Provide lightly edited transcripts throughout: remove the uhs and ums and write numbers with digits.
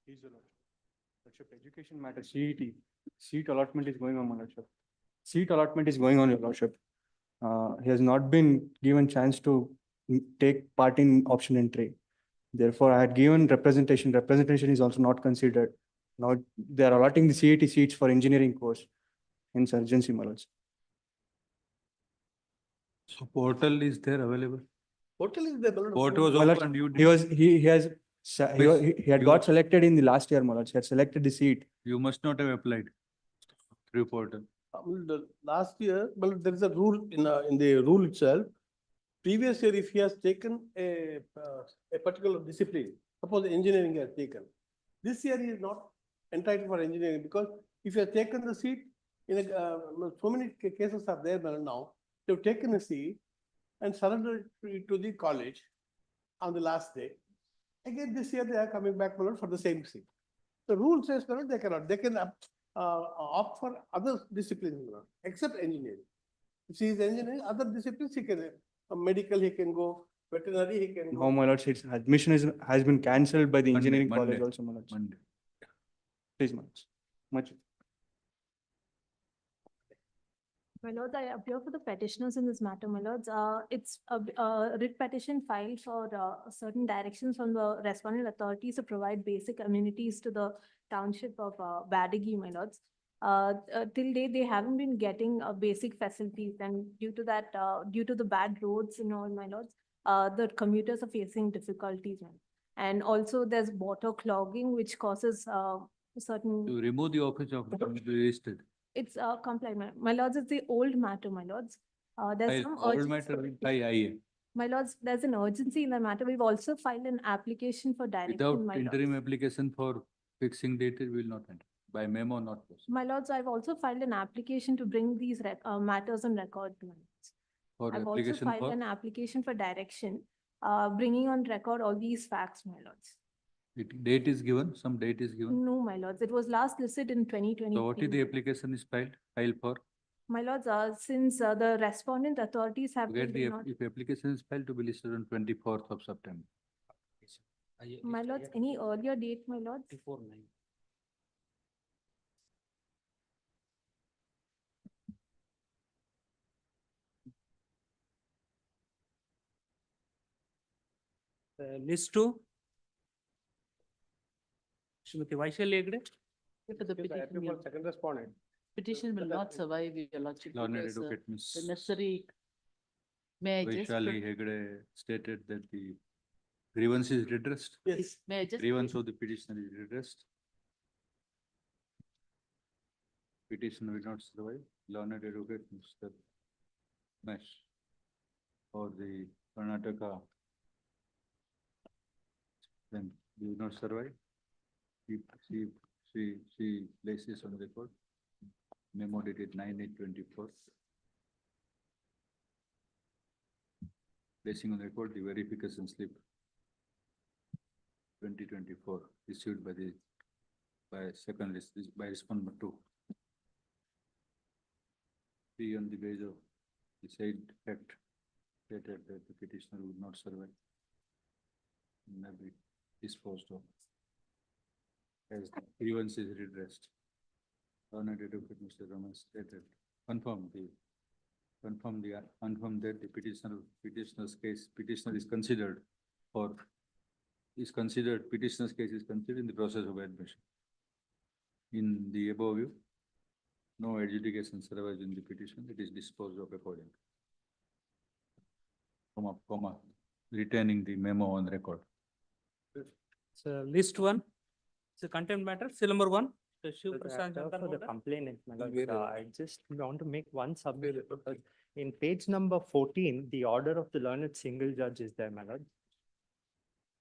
Please, Your Lordship, education matter, CET, seat allotment is going on, my Lordship. Seat allotment is going on, Your Lordship. He has not been given chance to take part in option entry. Therefore, I had given representation. Representation is also not considered. Now they are allotting the CET seats for engineering course in urgency, my Lordship. So portal is there available? Portal is there. Portal was My Lordship, open. You He was, he has, Which he had you- got selected in the last year, my Lordship. He had selected the seat. You must not have applied through portal. The last year, well, there is a rule in the rule itself. Previous year, if he has taken a particular discipline, suppose engineering has taken, this year he is not entitled for engineering because if he has taken the seat, so many cases are there now. They have taken a seat and surrendered it to the college on the last day. Again, this year they are coming back for the same seat. The rule says they cannot. They can opt for other disciplines except engineering. If he is engineering, other disciplines he can. Medical he can go. Veterinary he can go. No, my Lordship, admission has been cancelled by the Monday, engineering Monday. college also, my Lordship. Monday. Please, my Lordship. Much. My lords, I appear for the petitioners in this matter, my lords. It's a writ petition filed for certain directions from the respondent authorities to provide basic amenities to the township of Badagi, my lords. Till date, they haven't been getting basic facilities, and due to that, due to the bad roads and all, my lords, the commuters are facing difficulties. And also there's water clogging, which causes certain. To remove the office of the registered. It's compliant, my lords. It's the old matter, my lords. There's some Old urgency. matter with high IA. My lords, there's an urgency in the matter. We've also filed an application for Without direction, my interim lords. application for fixing date, it will not enter. By memo, not possible. My lords, I've also filed an application to bring these matters on record, my lords. For I've also application filed for, an application for direction, bringing on record all these facts, my lords. date is given, some date is given. No, my lords, it was last listed in 2020. So what is the application is filed for? My lords, since the respondent authorities have. To get the, not- if application is filed to be listed on 24th of September. My lords, any earlier date, my lords? Before 9. List 2. Shrimati Vaishali Hegde. To the petition, Second respondent. petition will not survive, Your Lordship, Learned because advocate the Ms. necessary. May I just, Vaishali Hegde stated that the grievance is redressed. Yes. may I just, Grievance of the petitioner is redressed. Petition will not survive. Learned advocate Mr. Mesh for the Karnataka. Then will not survive. She places on record. Memo dated 9/8/24. Placing on record the verification slip 2024 issued by the second list by respondent 2. Be on the base of the said fact stated that the petitioner would not survive. May be disposed of as the grievance is redressed. Honored Advocate Mr. Raman stated, confirm that the petitioner's case, petitioner is considered petitioner's case is considered in the process of admission. In the above view, no adjudication survives in the petition, it is disposed of accordingly. Retaining the memo on record. So list 1. It's a contempt matter, seal number 1. The Shiv So Prasad the actor Shankar for the Mohan. complainant, my lord, Very well. I just want to make one submission. Because in page number 14, the order of the learned single judge is there, my lord.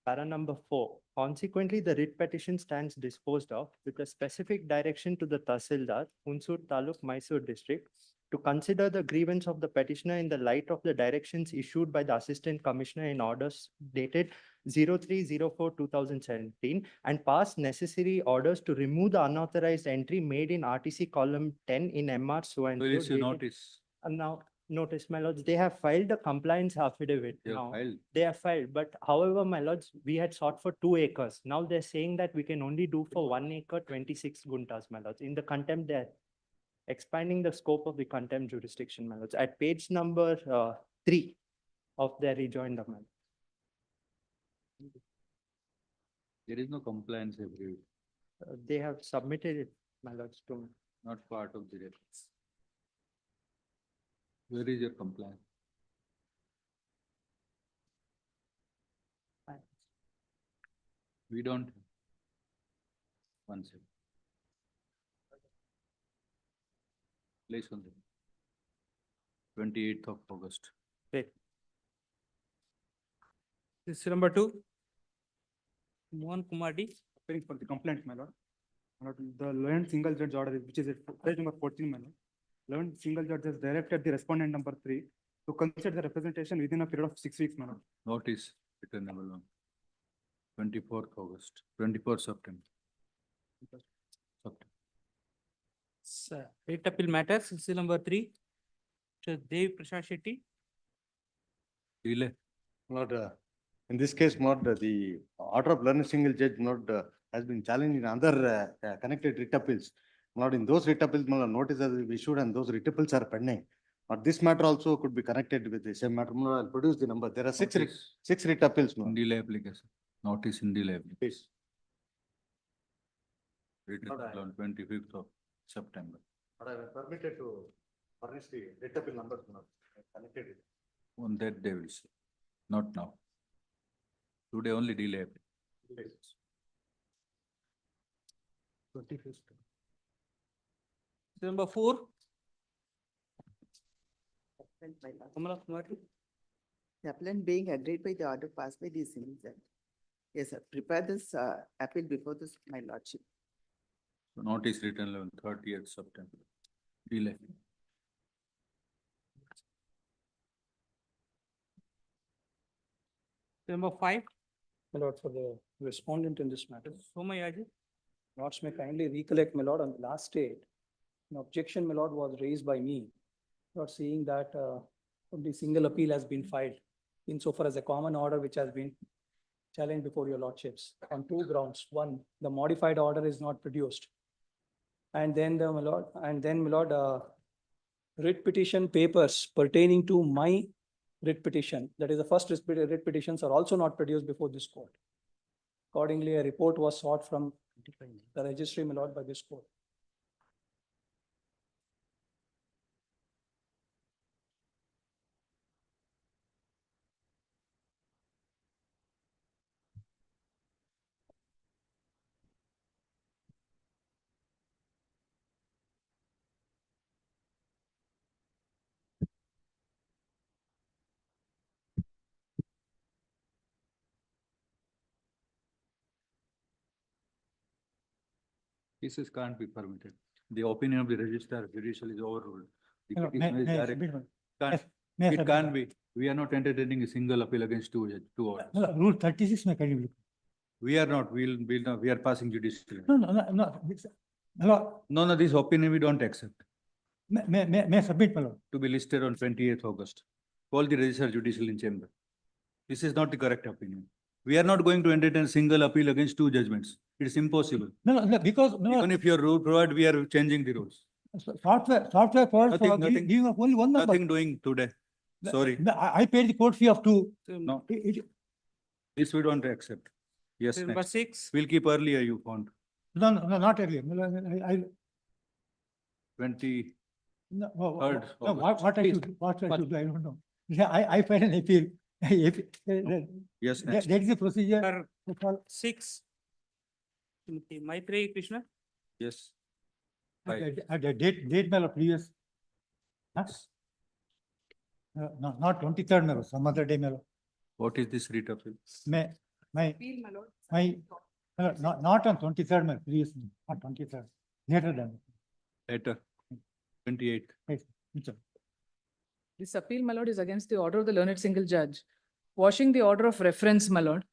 Para number 4, consequently, the writ petition stands disposed of with a specific direction to the Tahsildar, Hunsur Taluk, Mysore district, to consider the grievance of the petitioner in the light of the directions issued by the Assistant Commissioner in orders dated 03/04/2017 and pass necessary orders to remove the unauthorized entry made in RTC column 10 in MR so and Will so issue dated- notice. And now, notice, my lords, they have filed a compliance affidavit They have now. filed. They have filed, but however, my lords, we had sought for 2 acres. Now they're saying that we can only do for 1 acre, 26 guntas, my lords. In the contempt, they're expanding the scope of the contempt jurisdiction, my lords, at page number 3 of their rejoinder, my lords. There is no compliance affidavit, They have submitted it, my lords, to me. not part of the records. Where is your compliance? We don't. One second. Place on the 28th of August. This is number 2. Mohan Kumar D. Appearing for the complaint, my lord. My lord, the learned single judge order, which is at page number 14, my lord. Learned single judge has directed the respondent number 3 to consider the representation within a period of 6 weeks, my lord. Notice returnable on 24th August, 24th September. Writ appeal matters, this is number 3. Dev Prasad Shetty. Delay. Not, in this case, not the order of learned single judge not has been challenged in other connected writ appeals. Not in those writ appeals, notice has been issued and those writ appeals are pending. But this matter also could be connected with the same matter. I'll produce the number. There are 6 writ appeals. In delay application. Notice in delay application. Please. Returnable on 25th of September. But I was permitted to furnish the writ appeal numbers. Connected. On that they will see. Not now. Today only delay. application. This is number 4. Kamala Kumari. The appellant being agreed by the order passed by the single judge. Yes, sir. Prepare this appeal before this, my lordship. So notice written on 30th September. Delay. Number 5. My lord, for the respondent in this matter, Somayaji. lords may kindly recollect, my lord, on the last date, an objection, my lord, was raised by me. Lord, seeing that only single appeal has been filed insofar as a common order which has been challenged before your lordships on 2 grounds. One, the modified order is not produced. And then my lord, writ petition papers pertaining to my writ petition, that is the first writ petitions are also not produced before this court. Accordingly, a report was sought from the registry, my lord, by this court. Cases can't be permitted. The opinion of the registrar judicial is overruled. The No, petition is may I direct. submit one? Can't- Yes, may I It submit can't one? be. We are not entertaining a single appeal against two orders. No, Rule 36 may kindly look. We are not, we'll not, we are passing judicial. No. My lord, No, this opinion we don't accept may I submit, my lord? to be listed on 28th August. Call the registrar judicial in chamber. This is not the correct opinion. We are not going to entertain a single appeal against 2 judgments. It's impossible. No, because, Even if your rule provide, we are changing the rules. software provides for Nothing- giving of only one number. Nothing doing today. Sorry, I paid the court fee of 2. no, It- this we don't accept. Yes, Number next. 6. We'll keep earlier you want. No, not earlier. I, 20, no, Third no, August. what I Please. should, what I should do, I don't know. Yeah, I filed an appeal. yes, That next. is the procedure. Sir, 6. Maitreyi Krishna. Yes. Right. The date mail of previous. Huh? No, not 23rd mail, some other day mail. What is this writ appeal? My, Appeal, my lord. not on 23rd mail, previous, not 23rd, later than. Later, 28. Yes, it's a- This appeal, my lord, is against the order of the learned single judge, quashing the order of reference, my lord,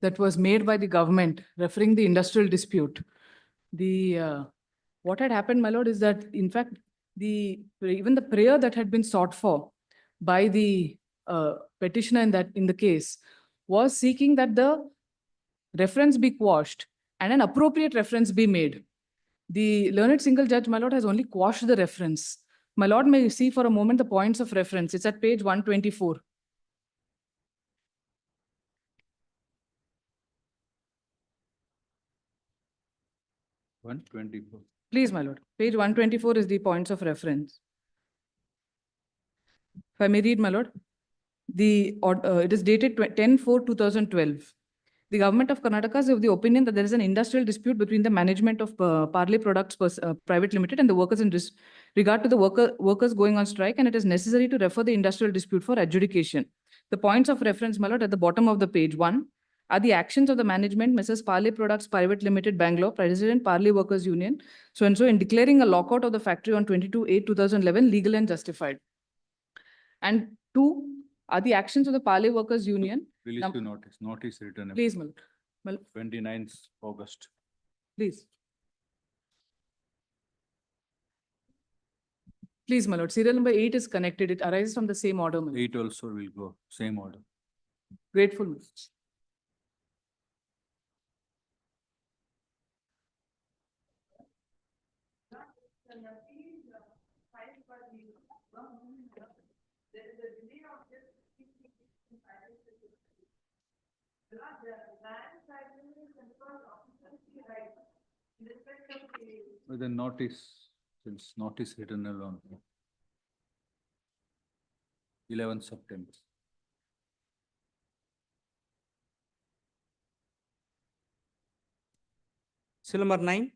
that was made by the government referring the industrial dispute. What had happened, my lord, is that in fact, even the prayer that had been sought for by the petitioner in the case was seeking that the reference be quashed and an appropriate reference be made. The learned single judge, my lord, has only quashed the reference. My lord may see for a moment the points of reference. It's at page 124. One twenty-four. Please, my lord. Page 124 is the points of reference. If I may read, my lord. It is dated 10/4/2012. The government of Karnataka is of the opinion that there is an industrial dispute between the management of Parley Products Private Limited and the workers in regard to the workers going on strike, and it is necessary to refer the industrial dispute for adjudication. The points of reference, my lord, at the bottom of the page. 1 are the actions of the management, Mrs. Parley Products Private Limited, Bangalore, President, Parley Workers Union, so and so, in declaring a lockout of the factory on 22/8/2011 legal and justified. And 2 are the actions of the Parley Workers Union. Release to notice, notice written. Please, my lord. 29th August. Please. Please, my lord. Serial number 8 is connected. It arises from the same order, my lord. 8 also will go, same order. Grateful, my lord. With the notice, since notice written alone. 11th September. Seal number 9.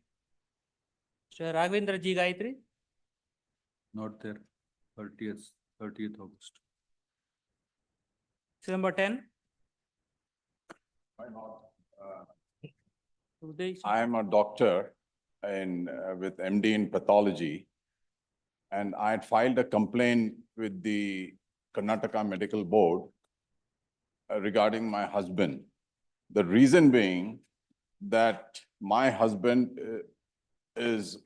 Mr. Raghavendra G. Gayatri. Not there, 30th August. Seal number 10. I am a doctor with MD in pathology. And I had filed a complaint with the Karnataka Medical Board regarding my husband. The reason being that my husband is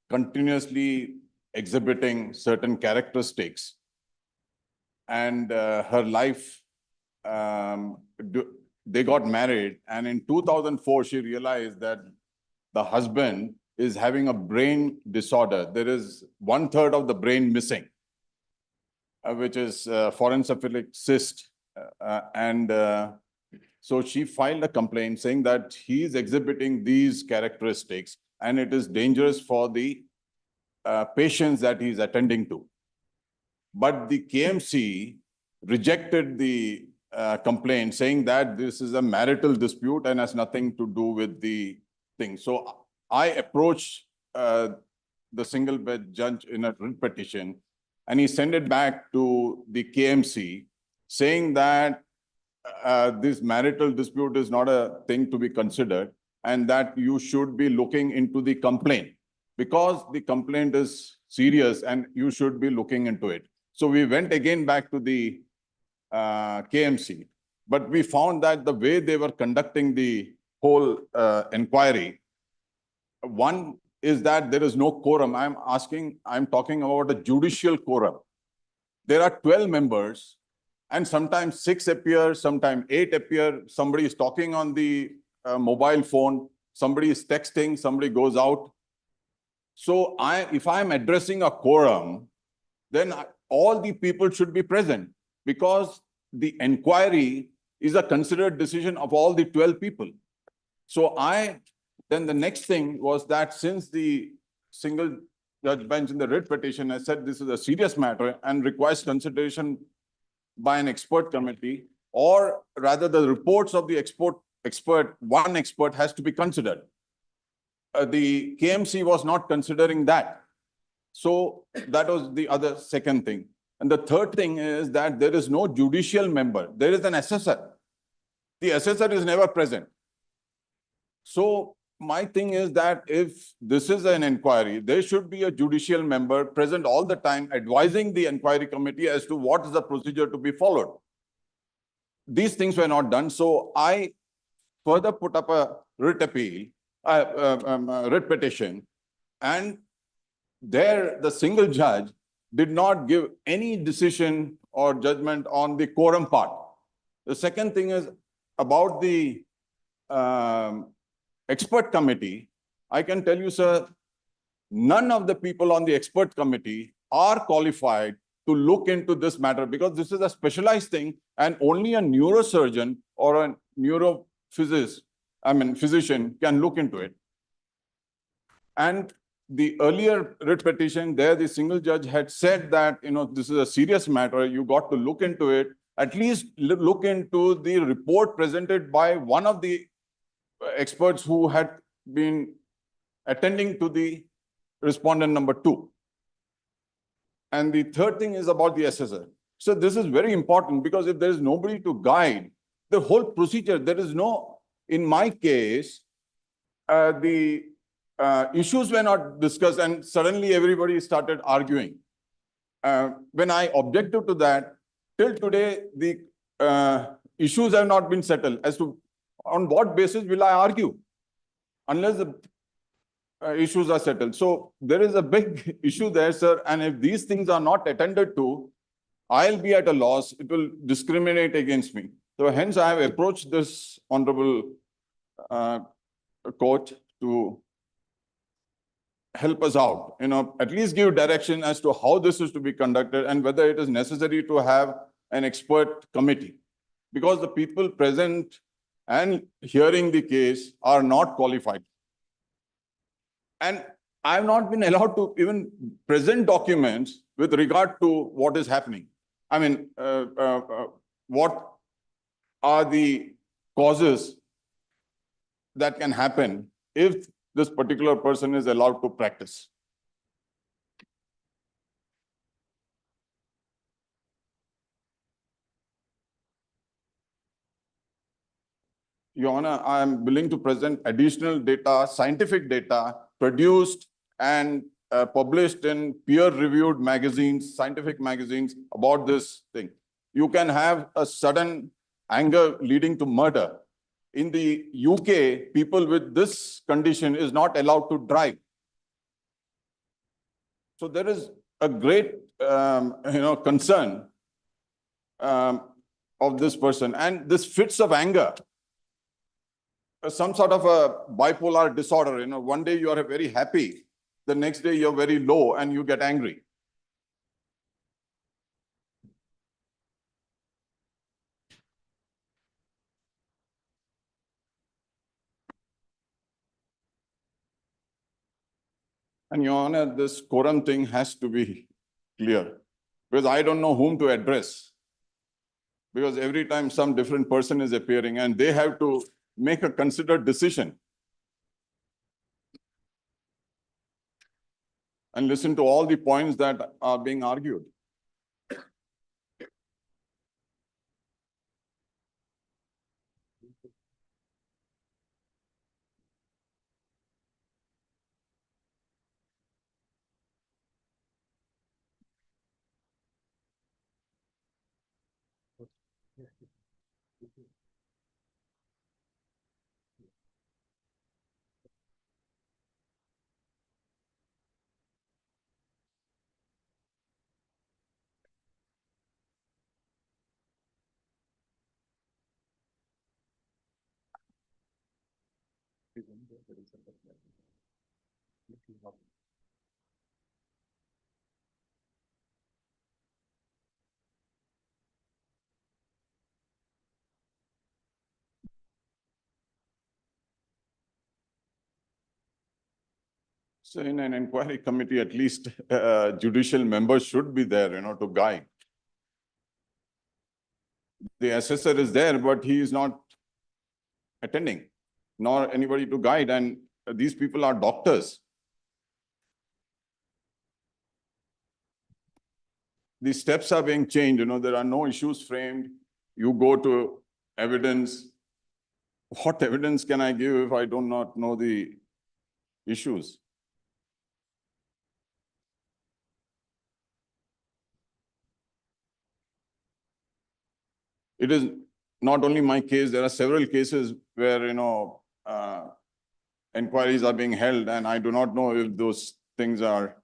continuously exhibiting certain characteristics, and her life, they got married, and in 2004 she realized that the husband is having a brain disorder. There is 1/3 of the brain missing, which is forencephalic cyst, so she filed a complaint saying that he is exhibiting these characteristics and it is dangerous for the patients that he is attending to. But the KMC rejected the complaint, saying that this is a marital dispute and has nothing to do with the thing. So I approached the single bed judge in a writ petition, and he sent it back to the KMC saying that this marital dispute is not a thing to be considered, and that you should be looking into the complaint because the complaint is serious and you should be looking into it. So we went again back to the KMC, but we found that the way they were conducting the whole inquiry, one is that there is no quorum. I'm talking about a judicial quorum. There are 12 members, and sometimes 6 appear, sometimes 8 appear. Somebody is talking on the mobile phone, somebody is texting, somebody goes out. So if I'm addressing a quorum, then all the people should be present, because the inquiry is a considered decision of all the 12 people. So then the next thing was that since the single judge bench in the writ petition has said this is a serious matter and requires consideration by an expert committee, or rather the reports of the one expert has to be considered. The KMC was not considering that. So that was the other second thing. And the third thing is that there is no judicial member. There is an assessor. The assessor is never present. So my thing is that if this is an inquiry, there should be a judicial member present all the time advising the inquiry committee as to what is the procedure to be followed. These things were not done. So I further put up a writ petition, and there the single judge did not give any decision or judgment on the quorum part. The second thing is about the expert committee. I can tell you, sir, none of the people on the expert committee are qualified to look into this matter because this is a specialized thing and only a neurosurgeon or a physician can look into it. And the earlier writ petition there, the single judge had said that, this is a serious matter, you got to look into it, at least look into the report presented by one of the experts who had been attending to the respondent number 2. And the third thing is about the assessor. So this is very important because if there is nobody to guide the whole procedure, there is no, in my case, the issues were not discussed and suddenly everybody started arguing. When I objected to that, till today, the issues have not been settled as to on what basis will I argue unless the issues are settled. So there is a big issue there, sir. And if these things are not attended to, I'll be at a loss. It will discriminate against me. So hence I have approached this honorable court to help us out, at least give direction as to how this is to be conducted and whether it is necessary to have an expert committee. Because the people present and hearing the case are not qualified. And I have not been allowed to even present documents with regard to what is happening. I mean, what are the causes that can happen if this particular person is allowed to practice? Your Honor, I am willing to present additional data, scientific data produced and published in peer-reviewed magazines, scientific magazines about this thing. You can have a sudden anger leading to murder. In the UK, people with this condition is not allowed to drive. So there is a great, concern of this person. And this fits of anger, some sort of a bipolar disorder. One day you are very happy, the next day you're very low and you get angry. And Your Honor, this quorum thing has to be clear because I don't know whom to address. Because every time some different person is appearing and they have to make a considered decision and listen to all the points that are being argued. So in an inquiry committee, at least judicial members should be there, to guide. The assessor is there, but he is not attending, nor anybody to guide. And these people are doctors. The steps are being changed, there are no issues framed. You go to evidence. What evidence can I give if I do not know the issues? It is not only my case, there are several cases where, inquiries are being held and I do not know if those things are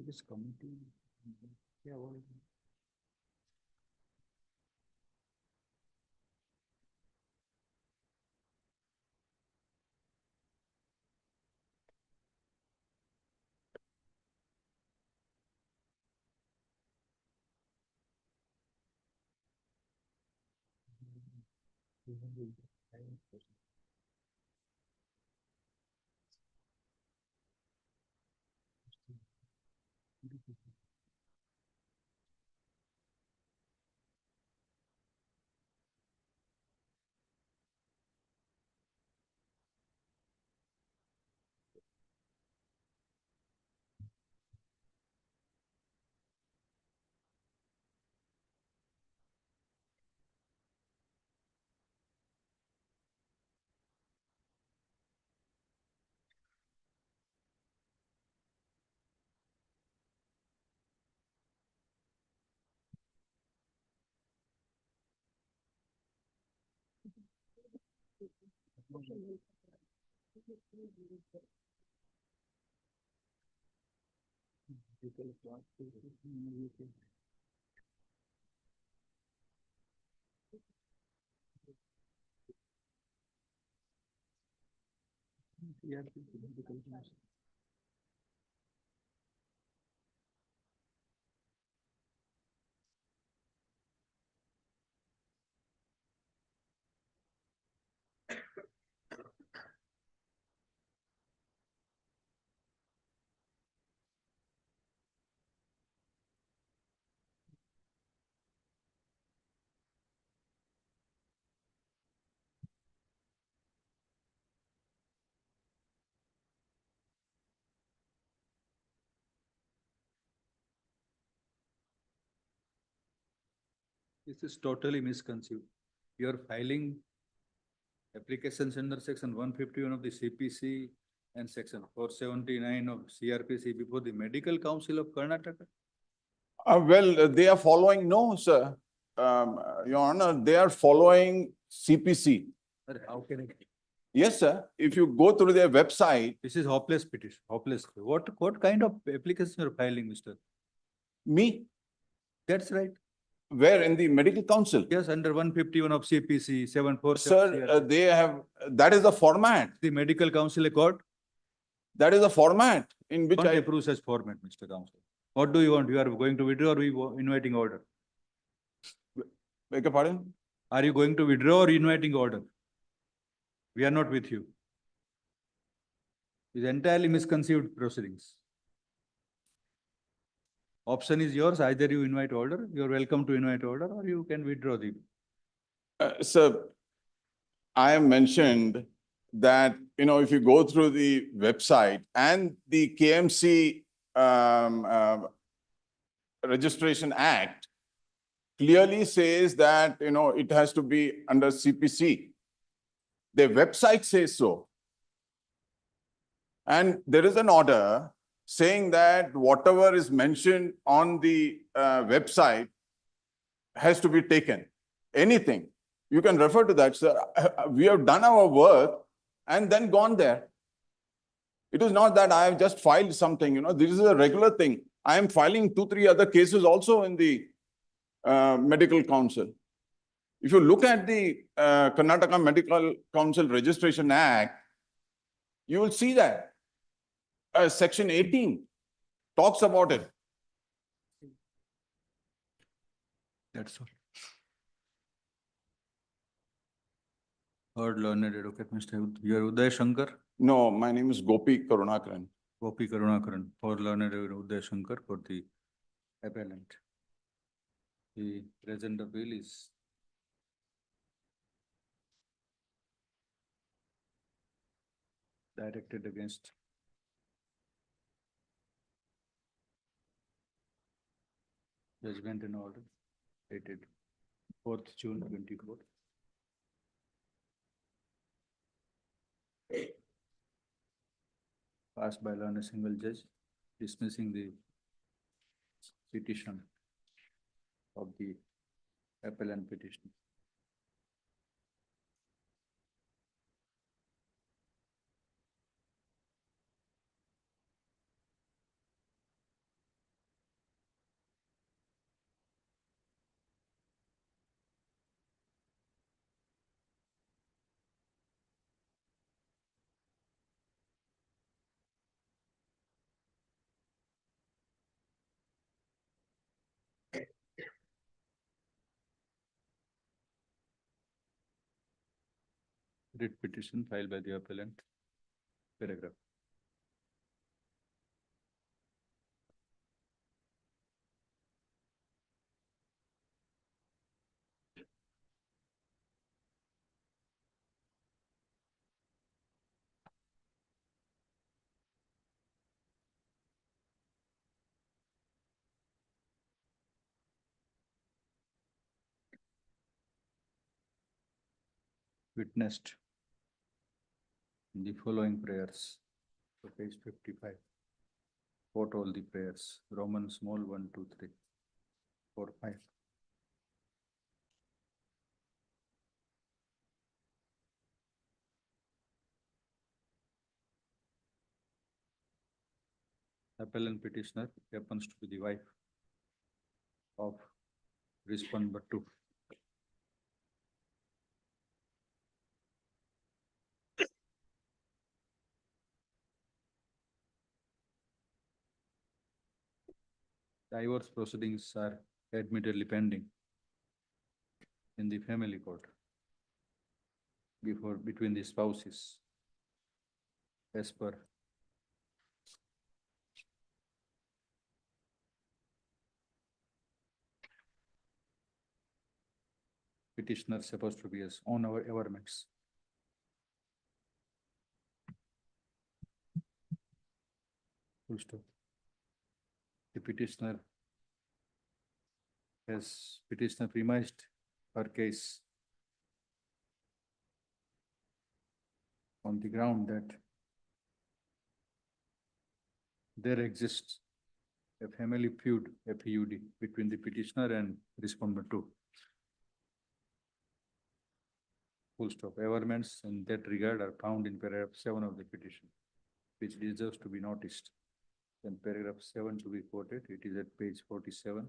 This committee. Yeah, what is it? This is totally misconceived. You're filing applications under section 151 of the CPC and section 479 of CRPC before the Medical Council of Karnataka. Well, they are following, no, sir. Your Honor, they are following CPC. How can I? Yes, sir. If you go through their website, This is hopeless petition, hopeless. What kind of application you're filing, mister? me, That's right. where in the medical council? Yes, under 151 of CPC, 747. Sir, they have, that is the format. The Medical Council Accord, That is the format in which don't I, approve such format, Mr. Council. What do you want? You are going to withdraw or inviting order? beg your pardon? Are you going to withdraw or inviting order? We are not with you. It's entirely misconceived proceedings. Option is yours, either you invite order, you are welcome to invite order, or you can withdraw the. Sir, I have mentioned that, if you go through the website and the KMC Registration Act clearly says that, it has to be under CPC. Their website says so. And there is an order saying that whatever is mentioned on the website has to be taken. Anything. You can refer to that, sir. We have done our work and then gone there. It is not that I have just filed something, this is a regular thing. I am filing 2-3 other cases also in the medical council. If you look at the Karnataka Medical Council Registration Act, you will see that. Section 18 talks about it. That's all. Heard learned advocate, Mr. You are Uday Shankar, No, my name is Gopi Karunakaran. Gopi Karunakaran, for learned Uday Shankar for the appellant. The present appeal is directed against judgment and order dated 4th June 24. passed by law on a single judge, dismissing the petition of the appellant petition. Writ petition filed by the appellant, paragraph. Witnessed the following prayers. So page 55. Quote all the prayers. Roman small 1, 2, 3, 4, 5. Appellant petitioner happens to be the wife of respondent 2. Divorce proceedings are admittedly pending in the family court between the spouses as per petitioner supposed to be as on our governments. Full stop. The petitioner premised her case on the ground that there exists a family feud, a PUD, between the petitioner and respondent 2. Full stop. Averments in that regard are found in paragraph 7 of the petition, which deserves to be noticed. Then paragraph 7 to be quoted, it is at page 47.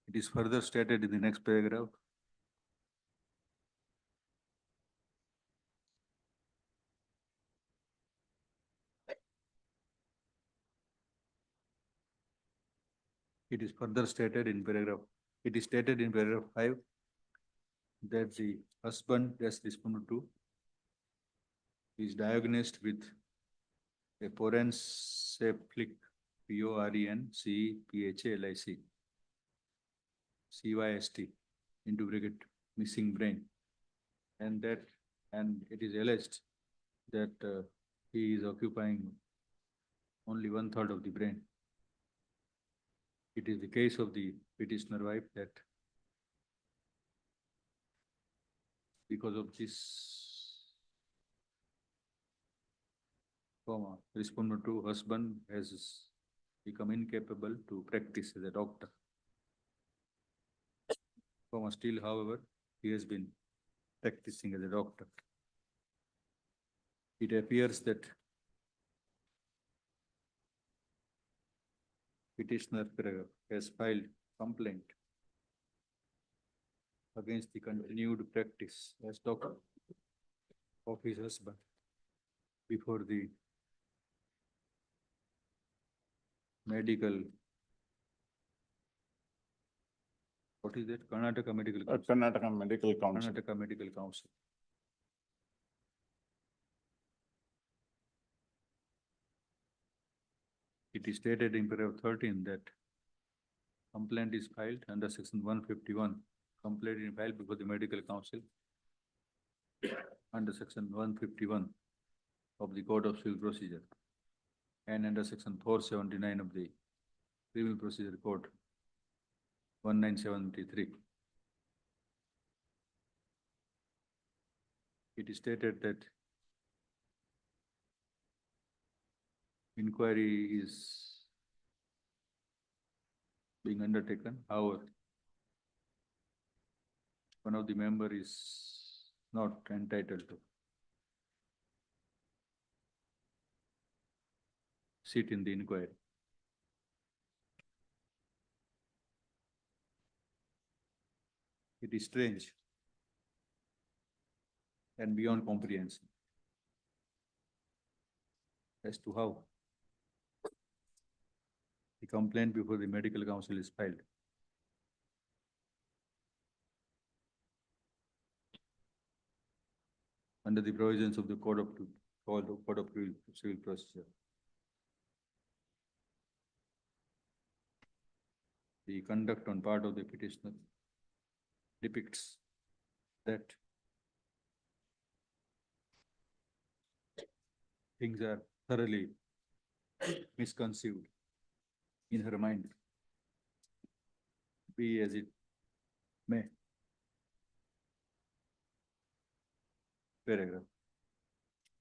It is further stated in the next paragraph. It is further stated in paragraph, it is stated in paragraph 5 that the husband as responded to is diagnosed with a porencephalic, PORENCEPHALIC, CYST, into bracket, missing brain. And it is alleged that he is occupying only 1/3 of the brain. It is the case of the petitioner wife that because of this respondent to husband has become incapable to practice as a doctor. Still, however, he has been practicing as a doctor. It appears that petitioner has filed complaint against the continued practice as doctor of his husband before the medical, what is that? Karnataka Medical Council. Karnataka Medical Council. Karnataka Medical Council. It is stated in paragraph 13 that complaint is filed under section 151. Complaint is filed before the medical council under section 151 of the Code of Civil Procedure and under section 479 of the Criminal Procedure Code 1973. it is stated that inquiry is being undertaken, however, one of the member is not entitled to sit in the inquiry. It is strange and beyond comprehension as to how the complaint before the medical council is filed. Under the provisions of the Code of Civil Procedure. The conduct on part of the petitioner depicts that things are thoroughly misconceived in her mind. Be as it may. Paragraph.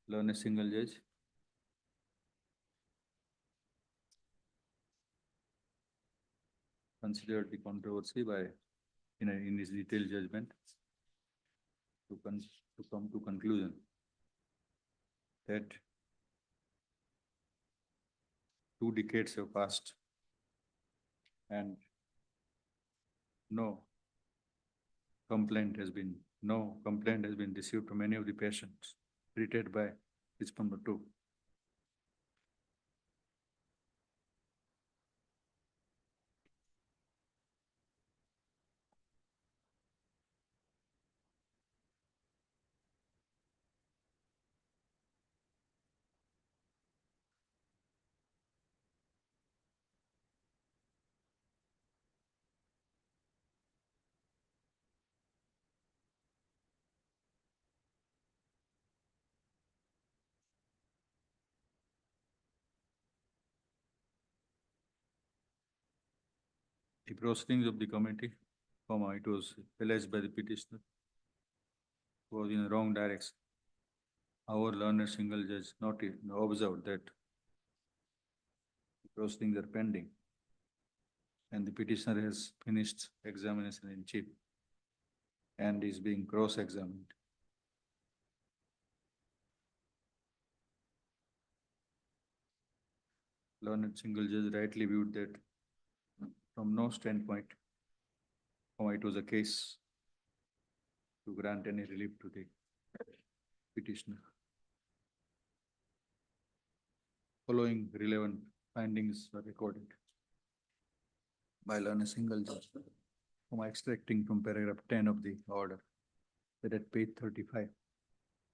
Learn a single judge. Considered the controversy by, in his detailed judgment, to come to conclusion that 2 decades have passed and no complaint has been received from any of the patients treated by this number 2. The proceedings of the committee, it was alleged by the petitioner, was in the wrong direction. Our learned single judge observed that the proceedings are pending and the petitioner has finished examination in chief and is being cross-examined. Learned single judge rightly viewed that from no standpoint, it was a case to grant any relief to the petitioner. Following relevant findings were recorded by learned single judge, extracting from paragraph 10 of the order, that at page 35,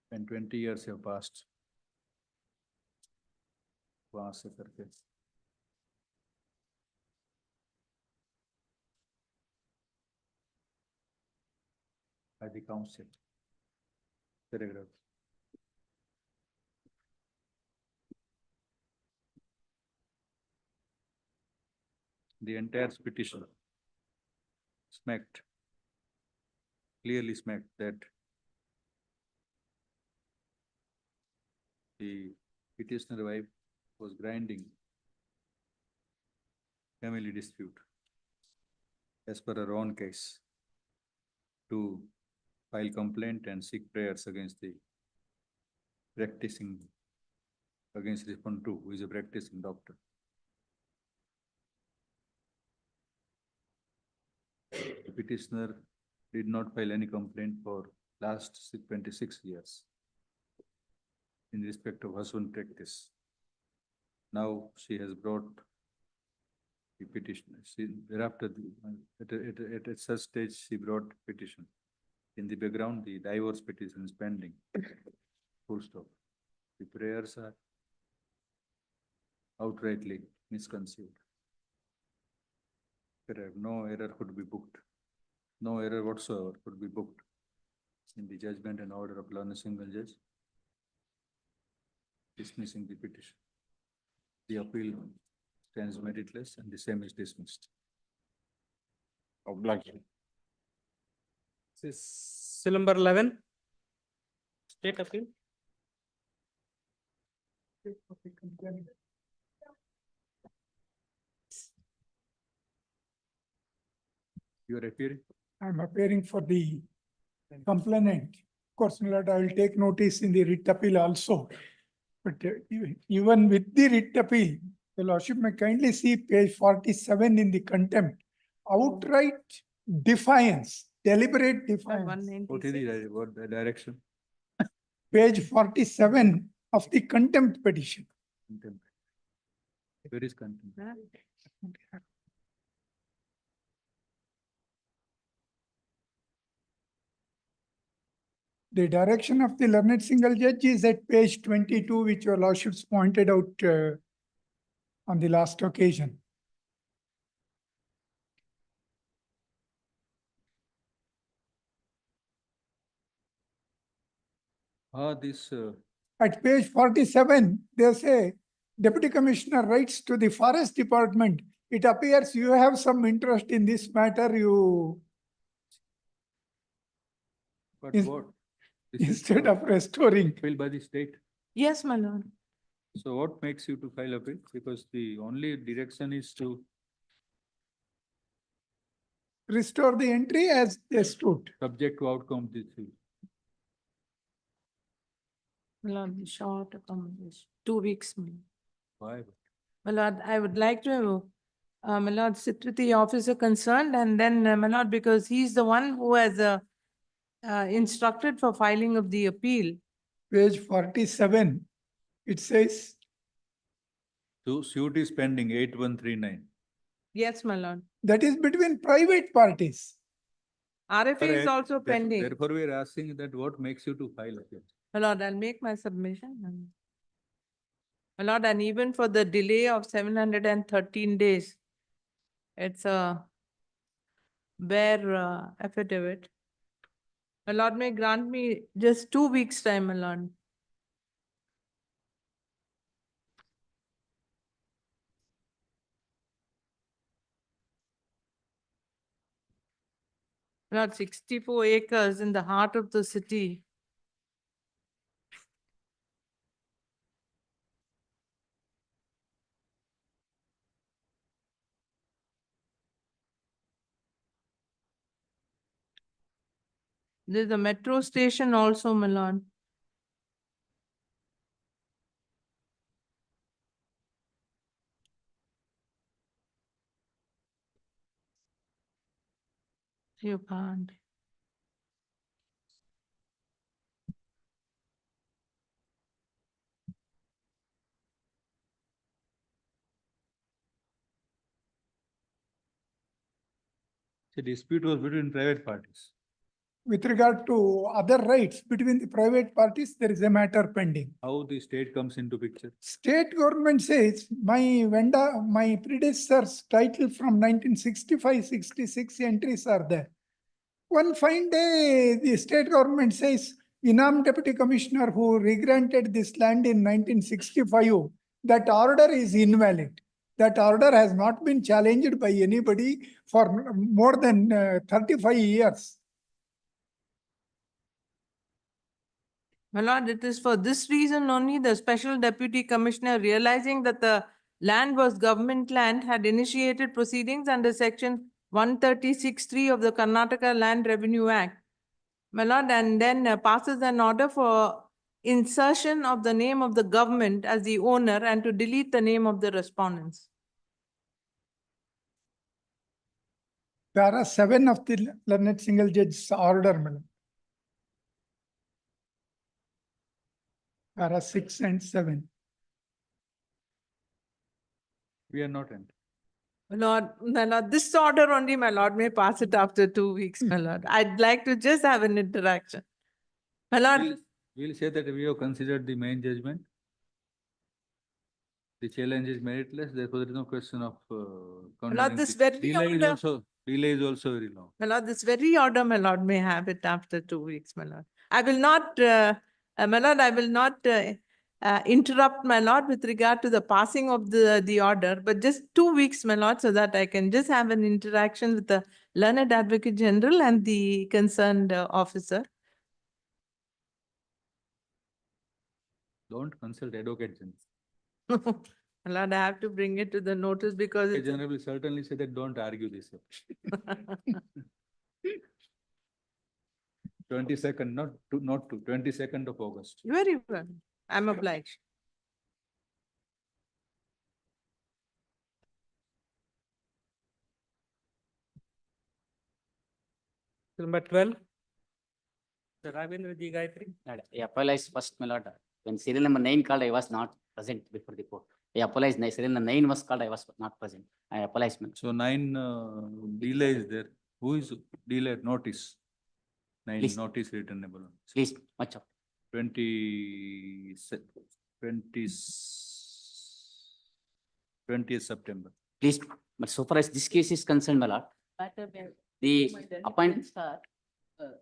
when 20 years have passed, वहां से करके by the council, paragraph. The entire petition clearly smacked that the petitioner wife was grinding family dispute as per her own case to file complaint and seek prayers against the against respondent 2, who is a practicing doctor. The petitioner did not file any complaint for last 26 years in respect of husband practice. Now she has brought the petition. Thereafter, at such stage, she brought petition. In the background, the divorce petition is pending. Full stop. The prayers are outrightly misconceived. No error could be booked. No error whatsoever could be booked in the judgment and order of learned single judge dismissing the petition. The appeal stands meritless and the same is dismissed. Obligation. This is seal number 11. State appeal. You are appearing? I'm appearing for the complainant. Of course, my lord, I will take notice in the writ appeal also. But even with the writ appeal, the lordship may kindly see page 47 in the contempt. Outright defiance, deliberate defiance. What is the, what the direction? Page 47 of the contempt petition. Contempt. Where is contempt? The direction of the learned single judge is at page 22, which your lordships pointed out on the last occasion. This, At page 47, they say, Deputy Commissioner writes to the Forest Department, it appears you have some interest in this matter, you, but Is- what? This is instead of restoring. appeal by the state. Yes, my lord. So what makes you to file appeal? Because the only direction is to Restore the entry as they stood. subject to outcome of this. My lord, short accommodation, 2 weeks. Why? My lord, I would like to, my lord, sit with the officer concerned and then, my lord, because he's the one who has instructed for filing of the appeal. Page 47, it says, So suit is pending 8139. Yes, my lord. that is between private parties. RFA is Correct. also pending. Therefore, we are asking that what makes you to file appeal? My lord, I'll make my submission. My lord, and even for the delay of 713 days, it's a bare affidavit. My lord may grant me just 2 weeks' time, my lord. Not 64 acres in the heart of the city. There's a metro station also, my lord. You can't. The dispute was between private parties. With regard to other rights between the private parties, there is a matter pending. How the state comes into picture? State government says my predecessor's title from 1965-66 entries are there. One fine day, the state government says, Inam Deputy Commissioner who regranted this land in 1965, that order is invalid. That order has not been challenged by anybody for more than 35 years. My lord, it is for this reason only the special deputy commissioner, realizing that the land was government land, had initiated proceedings under section 136(3) of the Karnataka Land Revenue Act. My lord, and then passes an order for insertion of the name of the government as the owner and to delete the name of the respondents. Para 7 of the learned single judge's order, madam. Para 6 and 7. We are not in. My lord, this order only, my lord, may pass it after 2 weeks, my lord. I'd like to just have an interaction. My lord, We'll say that we have considered the main judgment. The challenge is meritless, therefore there is no question of. continuing this the- very Delay is also very long. my lord, this very order, my lord, may have it after 2 weeks, my lord. I will not, my lord, I will not interrupt, my lord, with regard to the passing of the order, but just 2 weeks, my lord, so that I can just have an interaction with the learned advocate general and the concerned officer. Don't consult advocate general. My lord, I have to bring it to the notice because The it's. general will certainly say that don't argue this. 22nd, not 22nd of August. Very well. I'm obliged. Number 12. Sir Ravindra Ji Gayatri. I apologize first, my lord. When serial number 9 called, I was not present before the court. I apologize. Serial number 9 was called, I was not present. I apologize, my lord. So 9 delay is there. Who is delayed? Notice. 9 Please. notice returnable. Please, much of. 20th September. Please, but so far as this case is concerned, my lord, the appointment.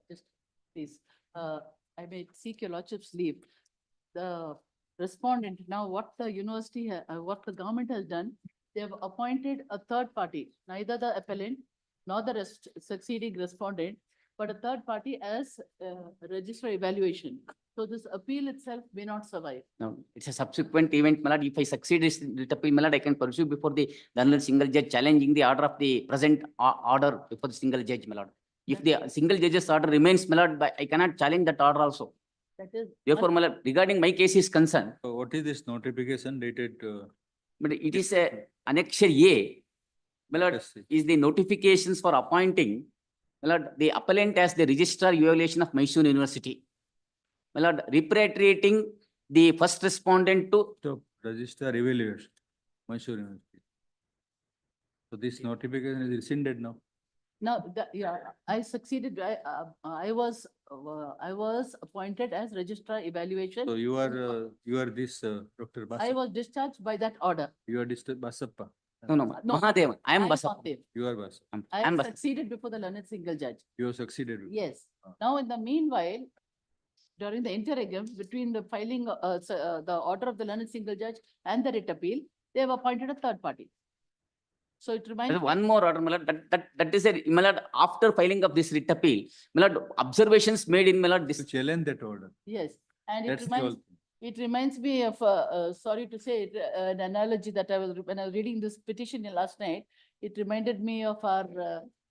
Just please, I may seek your lordship's leave. The respondent, now what the university, what the government has done, they have appointed a third party, neither the appellant nor the succeeding respondent, but a third party as registrar evaluation. So this appeal itself may not survive. No, it's a subsequent event, my lord. If I succeed in the appeal, my lord, I can pursue before the learned single judge challenging the order of the present order before the single judge, my lord. If the single judge's order remains, my lord, but I cannot challenge that order also. That is. Therefore, my lord, regarding my case is concerned, So what is this notification dated? but it is a annexure A, my lord, Yes, yes. is the notifications for appointing, my lord, the appellant as the registrar evaluation of Mysore University. My lord, repatriating the first respondent to, So register evaluation, Mysore University. So this notification is rescinded now. No, yeah, I succeeded, I was appointed as registrar evaluation. So you are this Dr. I Basappa. was discharged by that order. You are Mr. Basappa. no, No, Mahadevan, I am Basappa. Mahadev. You are Basappa. I I'm Basappa. succeeded before the learned single judge. You have succeeded. with- Yes. Ah. Now, in the meanwhile, during the interregnum between the filing, the order of the learned single judge and the writ appeal, they have appointed a third party. So it reminds. There's one more order, my lord, that is a, my lord, after filing of this writ appeal, my lord, observations made in, my lord, To this, challenge that order. Yes, and it That's the reminds, whole. it reminds me of, sorry to say, it, an analogy that when I was reading this petition last night, it reminded me of our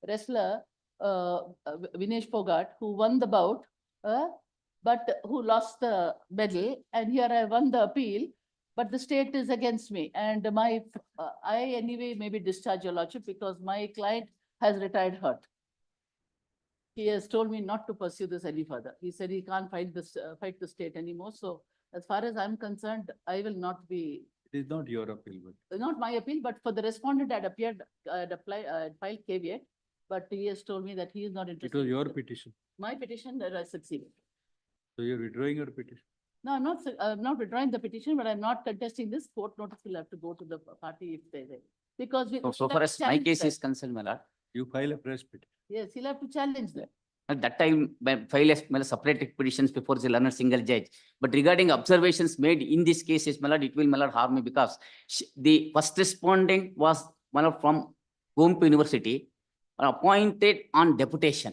wrestler, Vinesh Phogat, who won the bout, but who lost the medal, and here I won the appeal, but the state is against me, and I anyway maybe discharge your lordship because my client has retired hurt. He has told me not to pursue this any further. He said he can't fight the state anymore, so as far as I'm concerned, I will not be, It is not your appeal, but not my appeal, but for the respondent had appeared, filed caveat, but he has told me that he is not it interested. was in your it. petition. My petition that I succeeded. So you're withdrawing your petition. No, I'm not withdrawing the petition, but I'm not contesting this. Court notice will have to go to the party if they, because we. so far as my case is concerned, my lord. You file a fresh petition. Yes, he'll have to challenge that. At that time, file a separate petitions before the learned single judge. But regarding observations made in this case, is, my lord, it will, my lord, harm me because the first respondent was, my lord, from Contempt University, appointed on deputation.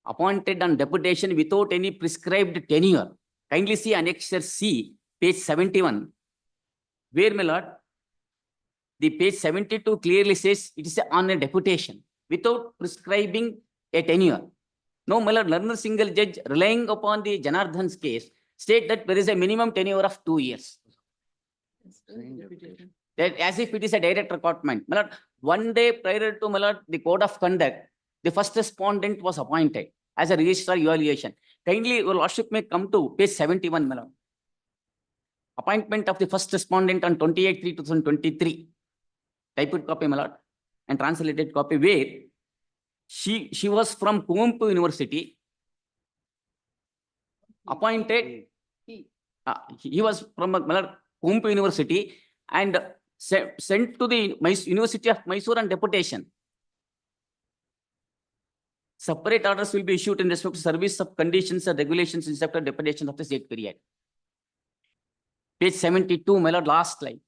Appointed on deputation without any prescribed tenure. Kindly see annexure C, page 71, where, my lord, the page 72 clearly says it is on a deputation without prescribing a tenure. No, my lord, learned single judge relying upon the Janardhan's case state that there is a minimum tenure of 2 years. That as if it is a direct recruitment. My lord, one day prior to, my lord, the code of conduct, the first respondent was appointed as a registrar evaluation. Kindly, your lordship may come to page 71, my lord. Appointment of the first respondent on 28/3/2023. Typed copy, my lord, and translated copy, where she was from Contempt University, appointed, he was from Contempt University and sent to the University of Mysore on deputation. Separate orders will be issued in respect to service of conditions and regulations in respect of deputation of the state period. Page 72, my lord, last line.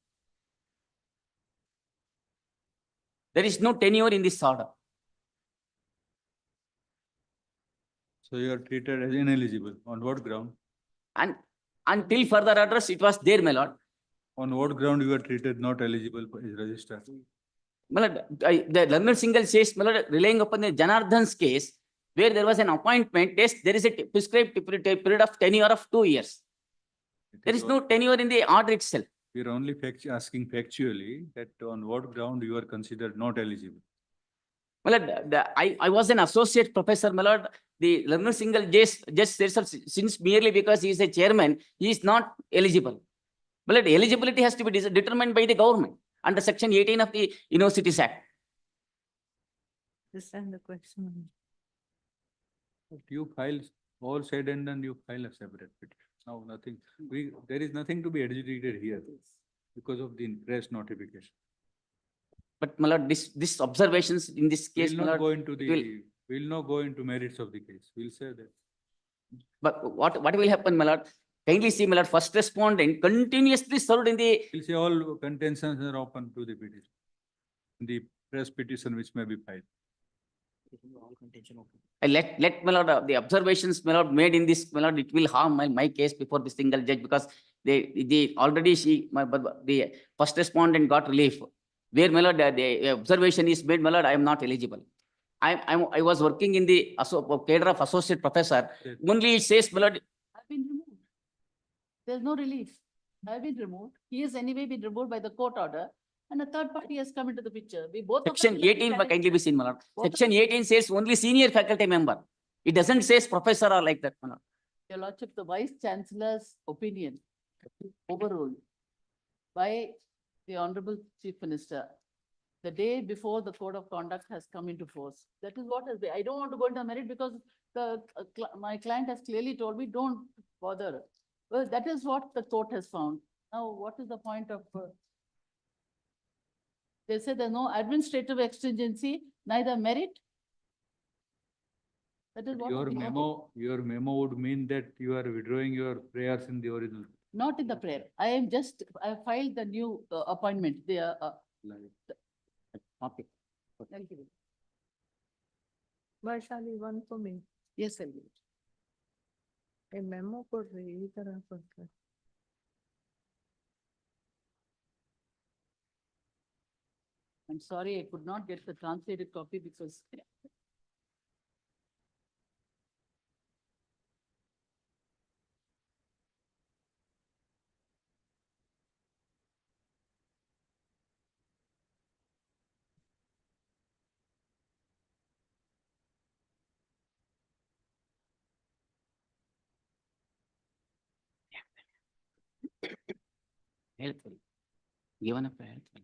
There is no tenure in this order. So you are treated as ineligible. On what ground? And Until further address, it was there, my lord. On what ground you are treated not eligible for his register? My lord, the learner single says, my lord, relying upon the Janardhan's case, where there was an appointment, yes, there is a prescribed period of tenure of 2 years. There is no tenure in the order itself. We are only asking factually that on what ground you are considered not eligible. My lord, I was an associate professor, my lord. The learner single just says, since merely because he is a chairman, he is not eligible. My lord, eligibility has to be determined by the government under section 18 of the Universities Act. Understand the question. But you file, all said and done, you file a separate petition. Now, nothing, there is nothing to be adjudicated here because of the press notification. But my lord, this observations in this case, We'll my not lord, go into it will- the, we'll not go into merits of the case. We'll say that. but what will happen, my lord? Kindly see, my lord, first respondent continuously served in the, We'll say all contentions are open to the petition. The press petition which may be filed. let my lord, the observations, my lord, made in this, my lord, it will harm my case before the single judge, because they already the first respondent got relief. Where, my lord, the observation is made, my lord, I am not eligible. I was working in the cadre of associate professor. Yes. Only it says, my lord, I've been removed. There's no relief. I've been removed. He has anyway been removed by the court order, and a third party has come into the picture. We both. of us section will be 18, challenged. kindly be seen, my lord. Both of Section us- 18 says only senior faculty member. It doesn't say professor or like that, my lord. Your Lordship, the Vice Chancellor's opinion overruled by the Honorable Chief Minister the day before the Code of Conduct has come into force. That is what has been, I don't want to go into merit because my client has clearly told me, don't bother. Well, that is what the court has found. Now, what is the point of? They say there's no administrative exigency, neither merit. That is what. Your has been noted. your memo would mean that you are withdrawing your prayers in the original. Not in the prayer. I filed the new appointment, Okay. I'll give it. Vaishali, one for me. Yes, I'll give it. A memo ಕೊಡ್ರಿ ಈ ತರ ಕೊಡ್ತಾರೆ. I'm sorry, I could not get the translated copy because. Helpful. Given up helpful.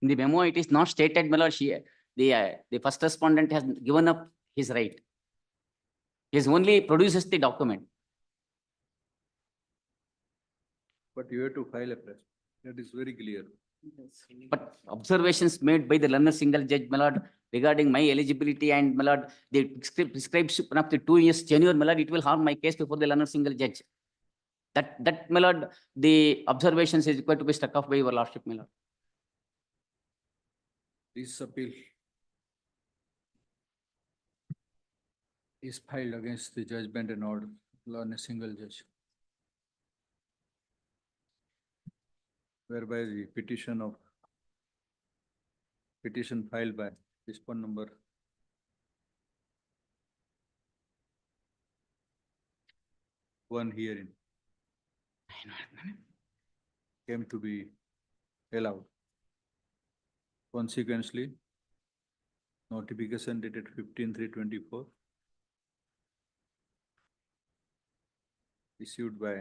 In the memo, it is not stated, my lord, the first respondent has given up his right. He has only produces the document. But you have to file a press. That is very clear. But observations made by the learner single judge, my lord, regarding my eligibility and, my lord, the prescription of the 2 years tenure, my lord, it will harm my case before the learner single judge. That, my lord, the observations is required to be struck off by your lordship, my lord. This appeal is filed against the judgment and order on a single judge, whereby the petition filed by respondent number one herein came to be allowed. Consequently, notification dated 15/3/24 issued by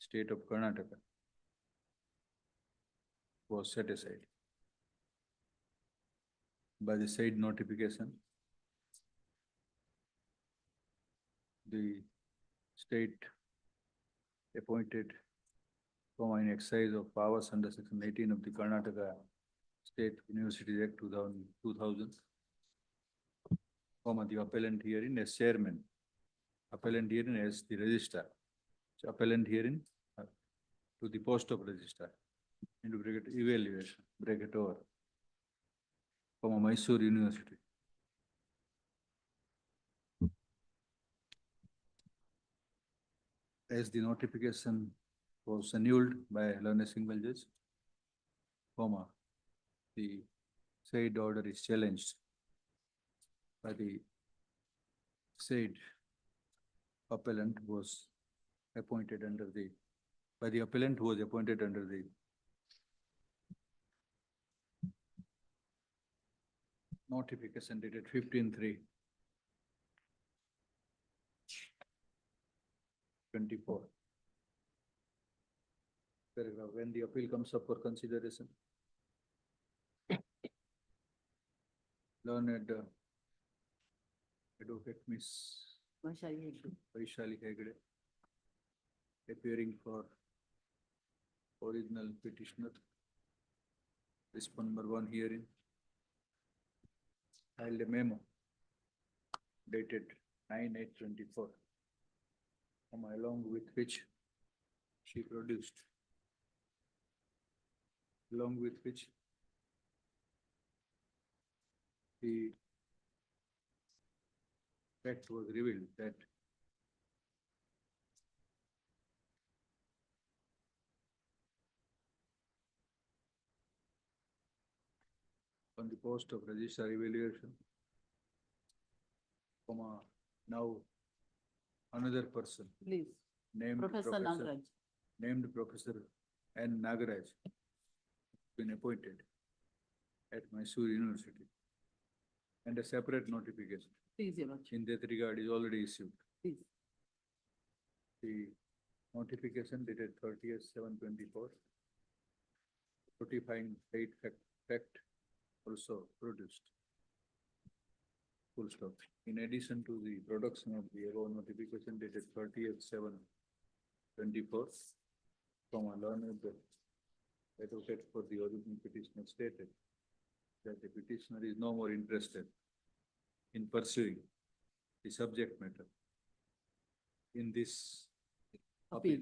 State of Karnataka was set aside. By the said notification, the state appointed from an exercise of powers under section 18 of the Karnataka State University Act 2000, comma, the appellant herein as chairman, appellant herein as the registrar, so appellant herein to the post of registrar, into bracket evaluation, bracket over, comma, Mysore University. As the notification was annulled by learned single judge, comma, the said order is challenged by the said appellant was appointed under the, by the appellant who was appointed under the notification dated 15/3/24. Paragraph, when the appeal comes up for consideration, learned advocate Miss Vaishali Hegde, appearing for original petitioner, respondent number 1 hearing, filed a memo dated 9/8/24, along with which she produced, along with which the fact was revealed that on the post of registrar evaluation, comma, now another person Please, named Professor Nagaraj. named Professor N. Nagaraj been appointed at Mysore University, and a separate notification Please, Your Lordship, in that regard is already issued. please. The notification dated 30/7/24, notifying state fact also produced. Full stop. In addition to the production of the above notification dated 30/7/24, learned advocate for the original petitioner stated that the petitioner is no more interested in pursuing the subject matter in this appeal,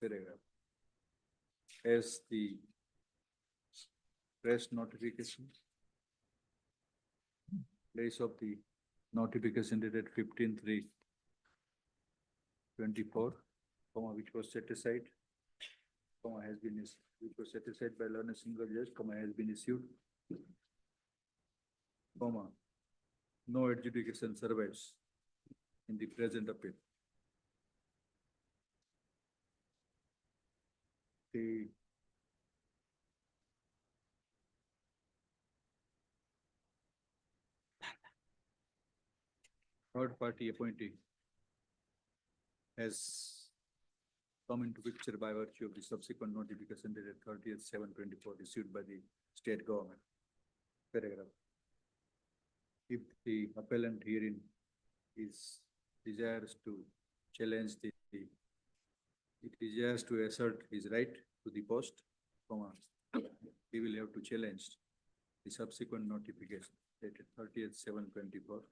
paragraph. As the press notification, place of the notification dated 15/3/24, which was set aside, which was set aside by learned single judge, has been issued, no adjudication survives in the present appeal. The third party appointee has come into picture by virtue of the subsequent notification dated 30/7/24 issued by the state government. Paragraph. If the appellant herein desires to challenge it desires to assert his right to the post, he will have to challenge the subsequent notification dated 30/7/24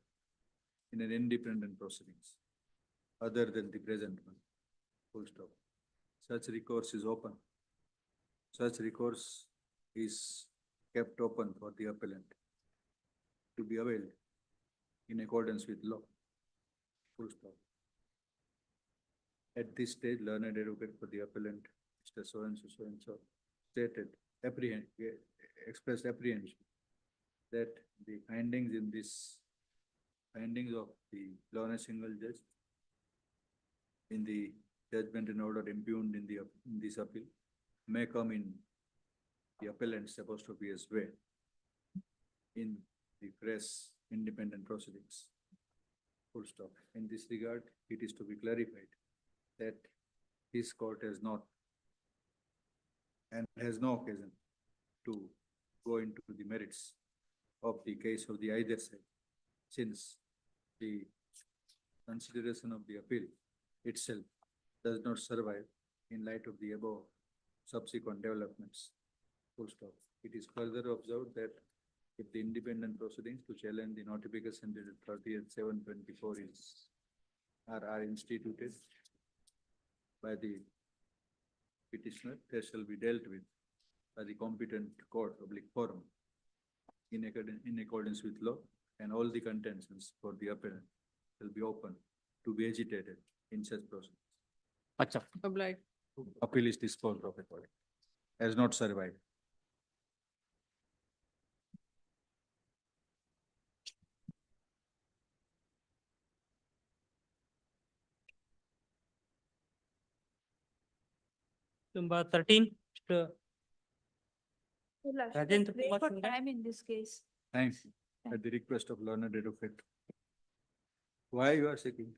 in an independent proceedings other than the present one. Full stop. Such recourse is open. Such recourse is kept open for the appellant to be availed in accordance with law. Full stop. At this stage, learned advocate for the appellant, Mr. So and so, stated expressed apprehension that the findings of the learned single judge in the judgment and order impugned in this appeal may come in the appellant's apostrophe as well in the press independent proceedings. Full stop. In this regard, it is to be clarified that this court has not and has no occasion to go into the merits of the case of the either side, since the consideration of the appeal itself does not survive in light of the above subsequent developments. Full stop. It is further observed that if the independent proceedings to challenge the notification dated 30th/7/24 are instituted by the petitioner, they shall be dealt with by the competent court oblique forum in accordance with law, and all the contentions for the appellant will be open to be agitated in such proceedings. Acha. Obliged. Appeal is disposed of accordingly, has not survived. Number 13, Mr. Well, I should Rajendra wait Kumar for Sundar. time in this case. Thanks. At the request of learned advocate. Why you are seeking?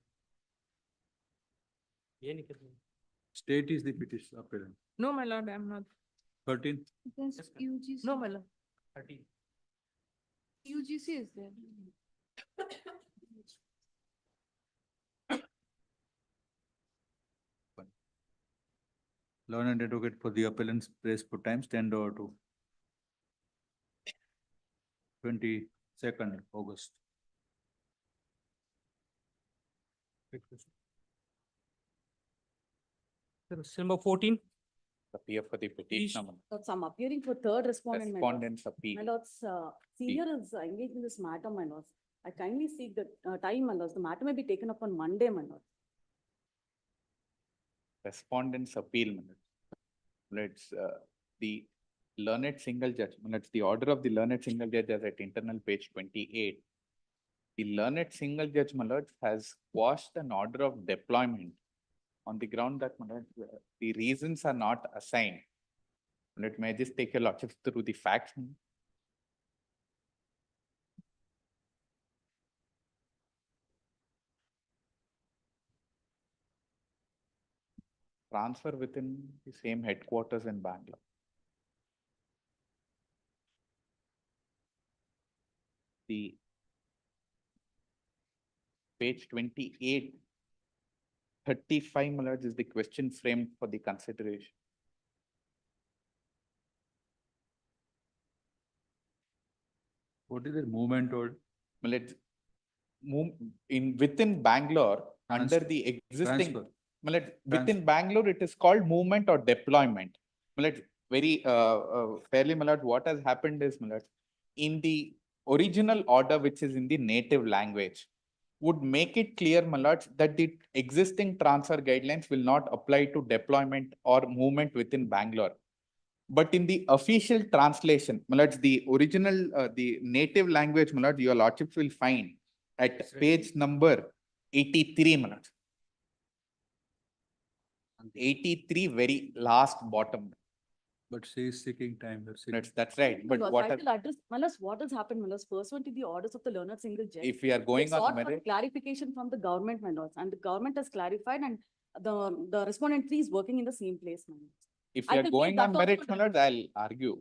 State is the petition appellant. No, my lord, I am not. 13, Against UGC. No, my lord. 13. UGC is there. learned advocate for the appellant's press for time stand over to 22nd August. Number 14, Appear for the petitioner. So I'm appearing for third respondent, my lords. Respondents appeal. My lords, senior is engaged in this matter, my lords. I kindly seek the time, my lords. The matter may be taken up on Monday, my lords. Respondents appeal. Let's, the learned single judge, let's, the order of the learned single judge is at internal page 28. The learned single judge, my lords, has quashed an order of deployment on the ground that, my lords, the reasons are not assigned. Let me just take a lordship through the facts. Transfer within the same headquarters in Bangalore. The page 28, 35, my lords, is the question framed for the consideration. What is the movement or Well, let's move in within Bangalore under the existing. transfer? Well, within Bangalore, it is called movement or deployment. Well, very fairly, my lord, what has happened is, my lord, in the original order, which is in the native language, would make it clear, my lord, that the existing transfer guidelines will not apply to deployment or movement within Bangalore. But in the official translation, my lords, the original, the native language, my lord, your lordships will find at page number 83, my lord. 83, very last bottom. But she is seeking time. That's right. But Because what, I will address, my lords, what has happened, my lords, pursuant to the orders of the learned single judge. if we are they going sought on for merit, clarification from the government, my lords, and the government has clarified, and the respondent three is working in the same place, my lords. if I we are can going take on that merit, also my lords, I'll argue.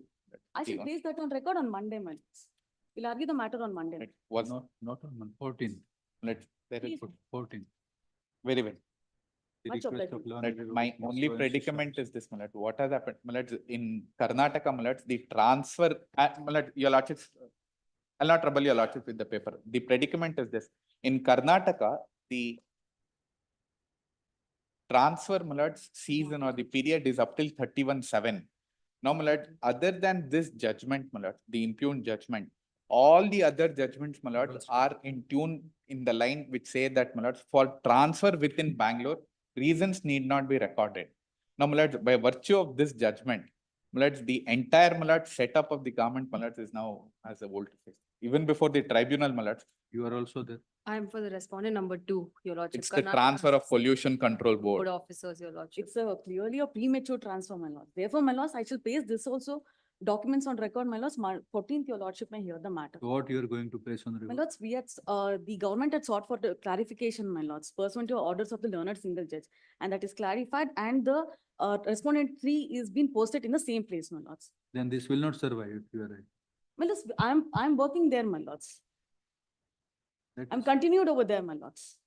I shall place that on record on Monday, my lords. We'll argue the matter on Monday. It was Not on 14. let's, there is, Please. 14. very well. The Much request obliged. of learned Right, advocate my was only to predicament insist is this, my lord. What has happened, my lords, in Karnataka, my lords, the transfer, my lord, your lordships, I'll not trouble your lordship with the paper. The predicament is this. In Karnataka, the transfer, my lords, season or the period is up till 31/7. Now, my lord, other than this judgment, my lord, the impugned judgment, all the other judgments, my lords, are in tune in the line which say that, my lords, for transfer within Bangalore, reasons need not be recorded. Now, my lords, by virtue of this judgment, my lords, the entire, my lords, setup of the government, my lords, is now as a volte-face. Even before the tribunal, my lords, You are also there. I am for the respondent number 2, your lordship. it's the transfer of pollution control board. Board officers, your lordship. It's a clearly a premature transfer, my lords. Therefore, my lords, I shall place this also documents on record, my lords. 14th, your lordship may hear the matter. What you are going to place on the My record? lords, we had, the government had sought for the clarification, my lords, pursuant to orders of the learned single judge. And that is clarified, and the respondent three is being posted in the same place, my lords. Then this will not survive if you are right. My lords, I'm working there, my lords. That I'm is- continued over there, my lords.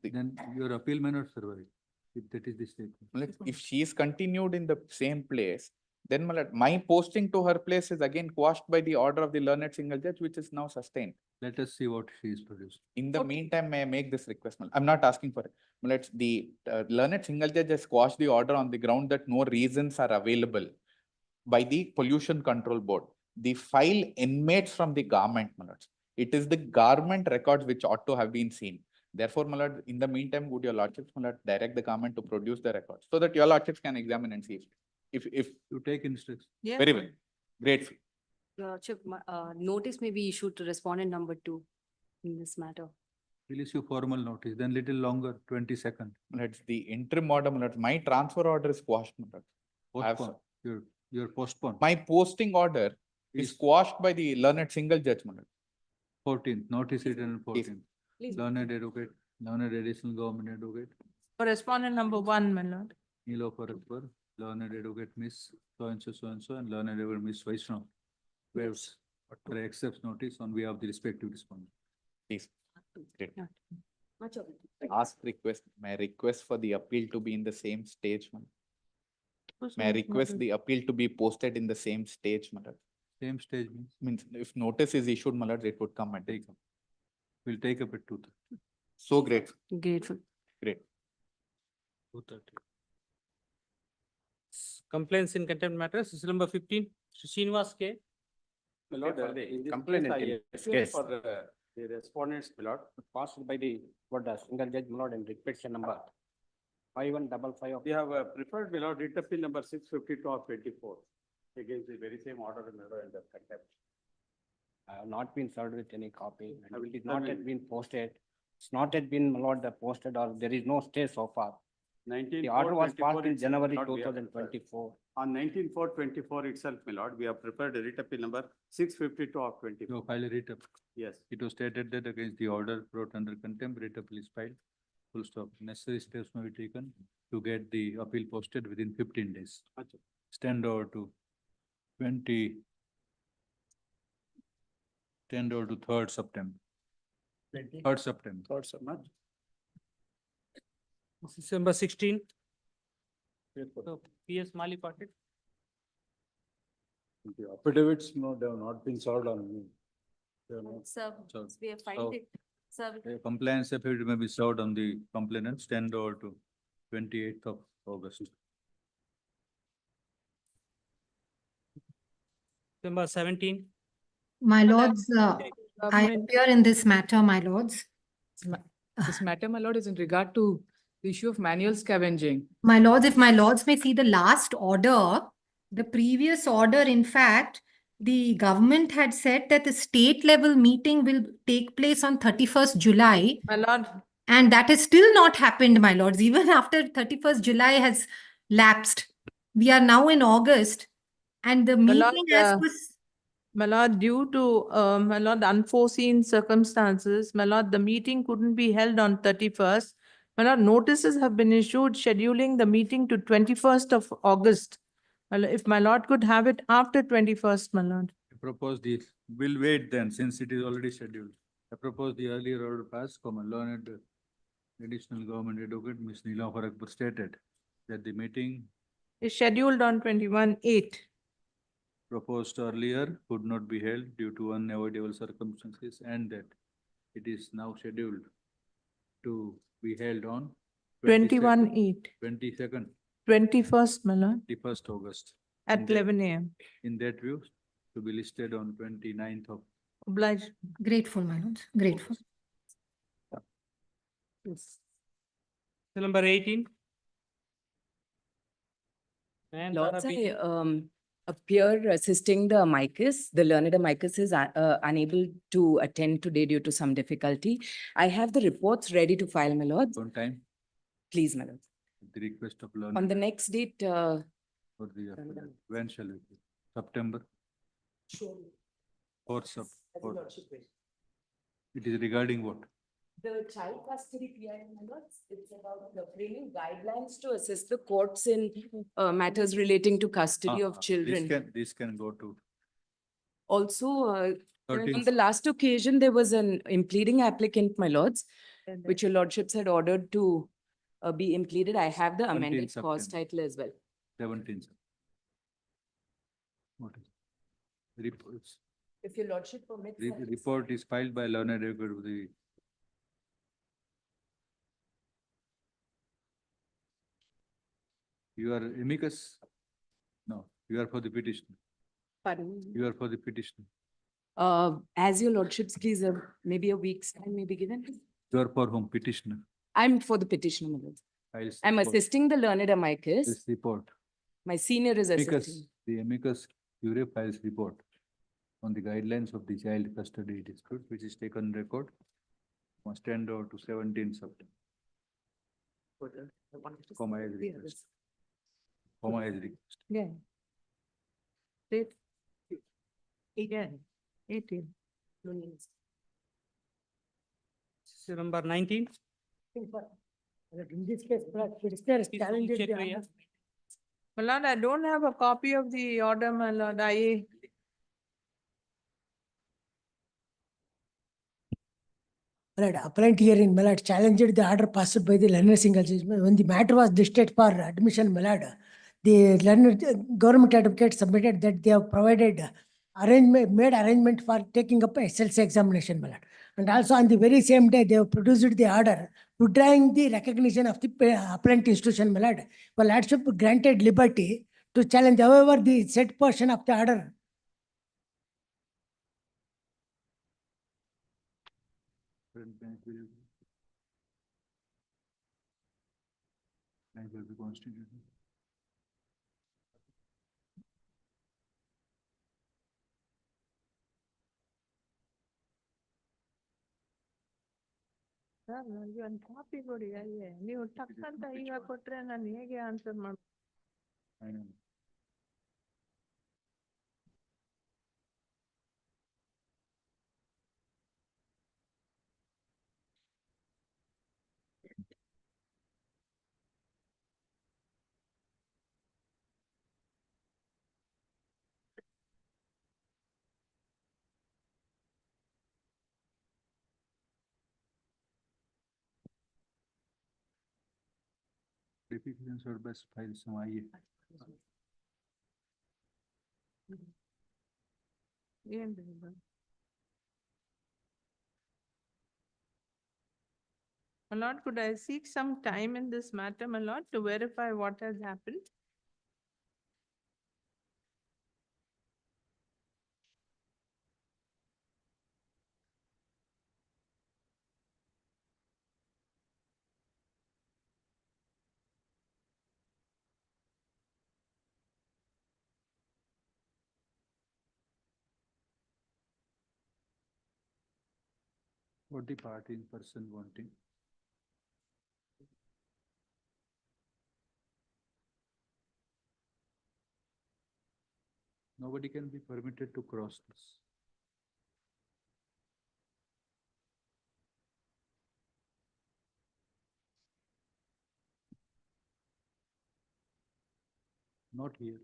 Then your appeal may not survive. If that is the statement. If she is continued in the same place, then my lord, my posting to her place is again quashed by the order of the learned single judge, which is now sustained. Let us see what she is produced. In the meantime, may I make this request? My lord? I'm not asking for it. My lord, the learned single judge has quashed the order on the ground that no reasons are available by the pollution control board. The file emanates from the government, my lords. It is the government records which ought to have been seen. Therefore, my lord, in the meantime, would your lordships, my lord, direct the government to produce the records so that your lordships can examine and see if You take instructions. Yeah. very well, grateful. Your Lordship, notice may be issued to respondent number 2 in this matter. We'll issue formal notice, then little longer, 22nd. Let's the interim order, my lord. My transfer order is quashed, my lord. I have- Postpone. You're postponed. My posting order is Is- quashed by the learned single judge, my lord. 14th, notice written on 14th. Please. Learned advocate, learned additional government advocate, Correspondent number 1, my lord. Nilofer Akbar, learned advocate Miss so and so, and learned advocate Miss Vaishnav. Whereas, for accepts notice on behalf of the respective respondent. Please. Great. Not much of it. Ask request, my request for the appeal to be in the same stage, my lord. May I request the appeal to be posted in the same stage, my lord. Same stage means, Means if notice is issued, my lord, it would come and take. we'll take up at 2:30. So grateful, Grateful. great. 2:30. Complaints in contempt matters, this is number 15, Srinivas K. My lord, in this complaint case, I in appeal case. for the respondents, my lord, passed by the, single judge, my lord, and request number 5155 We have preferred, my lord, writ appeal number 652 of 24 against the very same order, my lord, and the contempt. I have not been served with any copy, I will and it is not determine. yet been posted. It's not yet been, my lord, posted, or there is no stay so far. 19 The order was passed in itself, January my lord, we have 2024. On 19/4/24 itself, my lord, we have prepared a writ appeal number 652 of 24. No, file a writ up. Yes. It was stated that against the order brought under contempt, writ appeal is filed. Full stop. Necessary steps may be taken to get the appeal posted within 15 days. Stand over to 20. Stand over to 3rd September. 3rd September. Thoughts of much? This is number 16. So, PS Mali Patil. The affidavits, no, they have not been served on me. They have not Sir, served. we have So- filed it. Sir, A compliance affidavit may be served on the complainant, stand over to 28th of August. Number 17. My lords, I Government- appear in this matter, my lords. This matter, my lord, is in regard to the issue of manual scavenging. My lords, if my lords may see the last order, the previous order, in fact, the government had said that the state level meeting will take place on 31st July. My lord, And that has still not happened, my lords, even after 31st July has lapsed. We are now in August and the My lord, meeting as per my lord, due to, my lord, unforeseen circumstances, my lord, the meeting couldn't be held on 31st. My lord, notices have been issued scheduling the meeting to 21st of August. My lord, if my lord could have it after 21st, my lord. I propose the, we'll wait then, since it is already scheduled. I propose the earlier order passed, learned additional government advocate, Ms. Nilofer Akbar stated that the meeting Is scheduled on 21/8. proposed earlier could not be held due to unavoidable circumstances, and that it is now scheduled to be held on 21/8, 22nd, 21st, my lord, 21st August. at In that- 11 AM. In that view, to be listed on 29th of Obliged. grateful, my lords, grateful. Number 18. And Lords, Tara I B. appear assisting the amicus. The learned amicus is unable to attend today due to some difficulty. I have the reports ready to file, my lords. on time, Please, my lords. at the request of On learned. the next date, For the, when shall it be? September, 4th Sep. 4th. It is regarding what? the child custody PI, my lords, it's about the framing guidelines to assist the courts in matters relating to custody of children. This can go to Also, on 13th. the last occasion, there was an impleading applicant, my lords, which your lordships had ordered to be impleaded. I have the 17th amended cause September. title as well. 17th. What is? Reports. If your lordship permits. Report is filed by learned record of the. You are amicus? No, you are for the petition. Pardon? You are for the petition. As your lordships please, maybe a week's time may be given. You are for whom? Petitioner. I'm for the petitioner, my lord. Files I'm report. assisting the learned amicus. This report. My senior is assisting. Amicus, the amicus curiae files report on the guidelines of the child custody dispute, which is taken record. Must stand over to 17th September. Comma is requested. Comma is requested. Yeah. Date. Yeah, 18. Number 19. In this case, petitioner is challenging check the here. order. My lord, I don't have a copy of the order, my lord. Right, appellant hearing, my lord, challenged the order passed by the learner single judgment. When the matter was district for admission, my lord, the learner government advocate submitted that they have provided made arrangement for taking up a SLC examination, my lord. And also on the very same day, they have produced the order withdrawing the recognition of the appellant institution, my lord. Well, lordship granted liberty to challenge, however, the said portion of the order. Bank will be constituted. Sir ನನಗೆ ಒಂದು copy ಕೊಡಿ ಅಯ್ಯೇ ನೀವು ಟಕ್ ಅಂತ ಈಗ ಕೊಟ್ರೆ ನಾನು ಹೇಗೆ ಆನ್ಸರ್ ಮಾಡ I know. Repeat or best files समाइए. ಏನು My lord, could I seek some time in this matter, my lord, to verify what has happened? What the party in person wanting? Nobody can be permitted to cross this. Not here.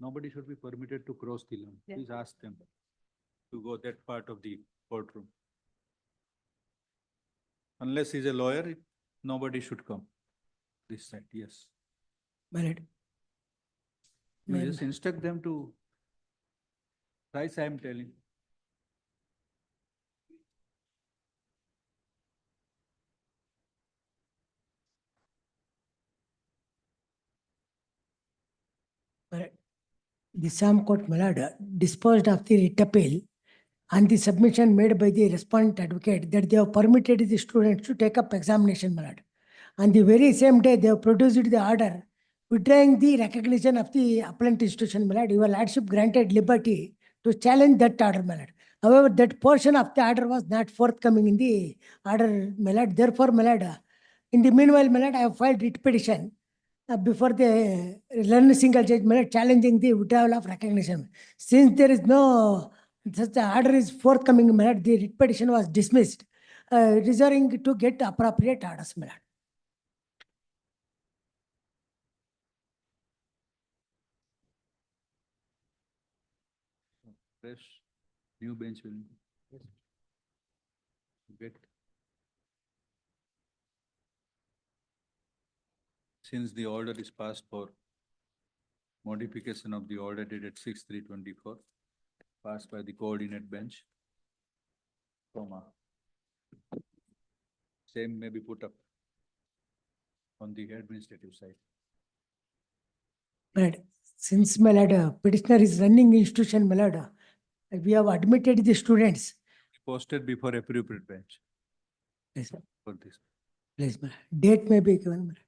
Nobody should be permitted to cross the line. Yeah. Please ask them to go that part of the courtroom. Unless he's a lawyer, nobody should come. This side, yes. My lord. You Ma'am. just instruct them to, thrice I am telling. The Sam Court, my lord, disposed of the writ appeal and the submission made by the respondent advocate that they have permitted the students to take up examination, my lord. On the very same day, they have produced the order withdrawing the recognition of the appellant institution, my lord. Your lordship granted liberty to challenge that order, my lord. However, that portion of the order was not forthcoming in the order, my lord. Therefore, my lord, in the meanwhile, my lord, I have filed writ petition before the learned single judge, my lord, challenging the withdrawal of recognition. Since there is no such a order is forthcoming, my lord, the writ petition was dismissed, reserving to get appropriate orders, my lord. Fresh, new bench will get. Since the order is passed for modification of the order dated 6/3/24, passed by the coordinate bench, comma. Same may be put up on the administrative side. But since my lord, petitioner is running institution, my lord, we have admitted the students. Posted before appropriate bench Yes, sir. for this. Please, my lord. Date may be given, my lord.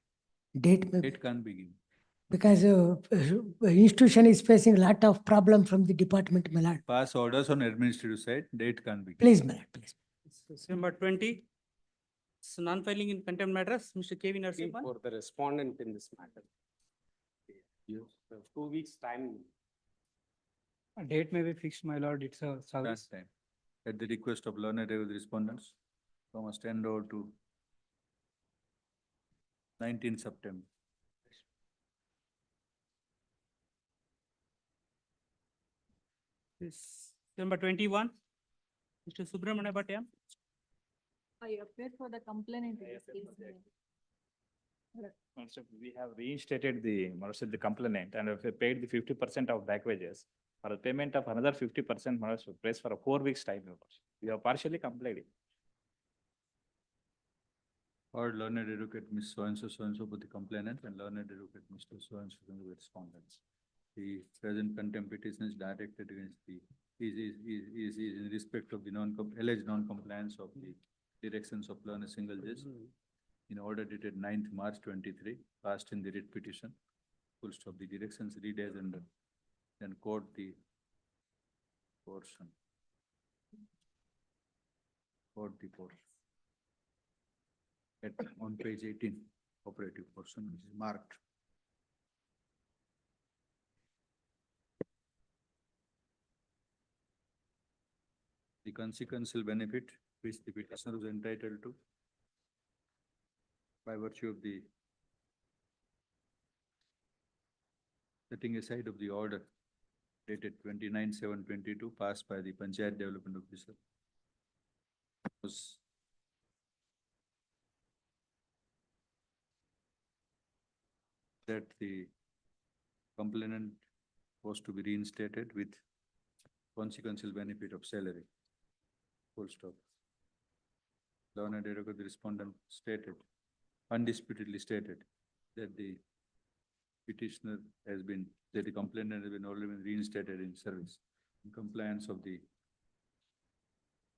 Date may be, It can't be given. because institution is facing a lot of problem from the department, my lord. Pass orders on administrative side, date can't be given. Please, my lord, please. Number 20. So non-filing in contempt matters, Mr. K. V. Narasimhan. For the respondent in this matter. Yes. 2 weeks time. A date may be fixed, my lord, it's a service. Last time, at the request of learned review respondents, from must hand over to 19 September. This number 21. Mr. Subramania Bhatia. I appeared for the complainant in this case. We have reinstated the, the complainant and if we paid the 50% of back wages, for the payment of another 50%, place for a 4 weeks time. We have partially complied. Or learned advocate Ms. So-and-so for the complainant and learned advocate Mr. So-and-so for the respondents. The present contempt petition is directed against the, is in respect of the alleged non-compliance of the directions of learned single judge in order dated 9th March 23, passed in the writ petition. Full stop. The directions read as under, then quote the portion. Quote the portion. On page 18, operative portion, which is marked. The consequential benefit which the petitioner is entitled to by virtue of the setting aside of the order dated 29/7/22 passed by the Panchayat Development Officer was that the complainant was to be reinstated with consequential benefit of salary. Full stop. Learned advocate, the respondent stated, undisputedly stated, that the petitioner has been, that the complainant has been already been reinstated in service in compliance of the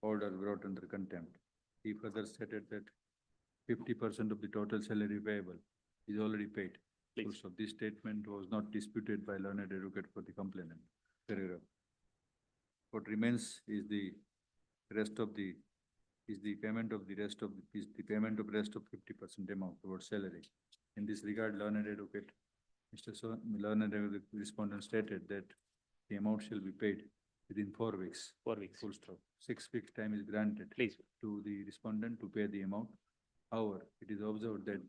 order brought under contempt. He further stated that 50% of the total salary payable is already paid. Full stop. This statement was not disputed by learned advocate for the complainant. Paragraph. What remains is the rest of the, is the payment of the rest of, is the payment of rest of 50% amount towards salary. In this regard, learned advocate, learned advocate respondent stated that the amount shall be paid within 4 weeks. 4 weeks. Full stop. 6 weeks time is granted. Please. To the respondent to pay the amount. However, it is observed that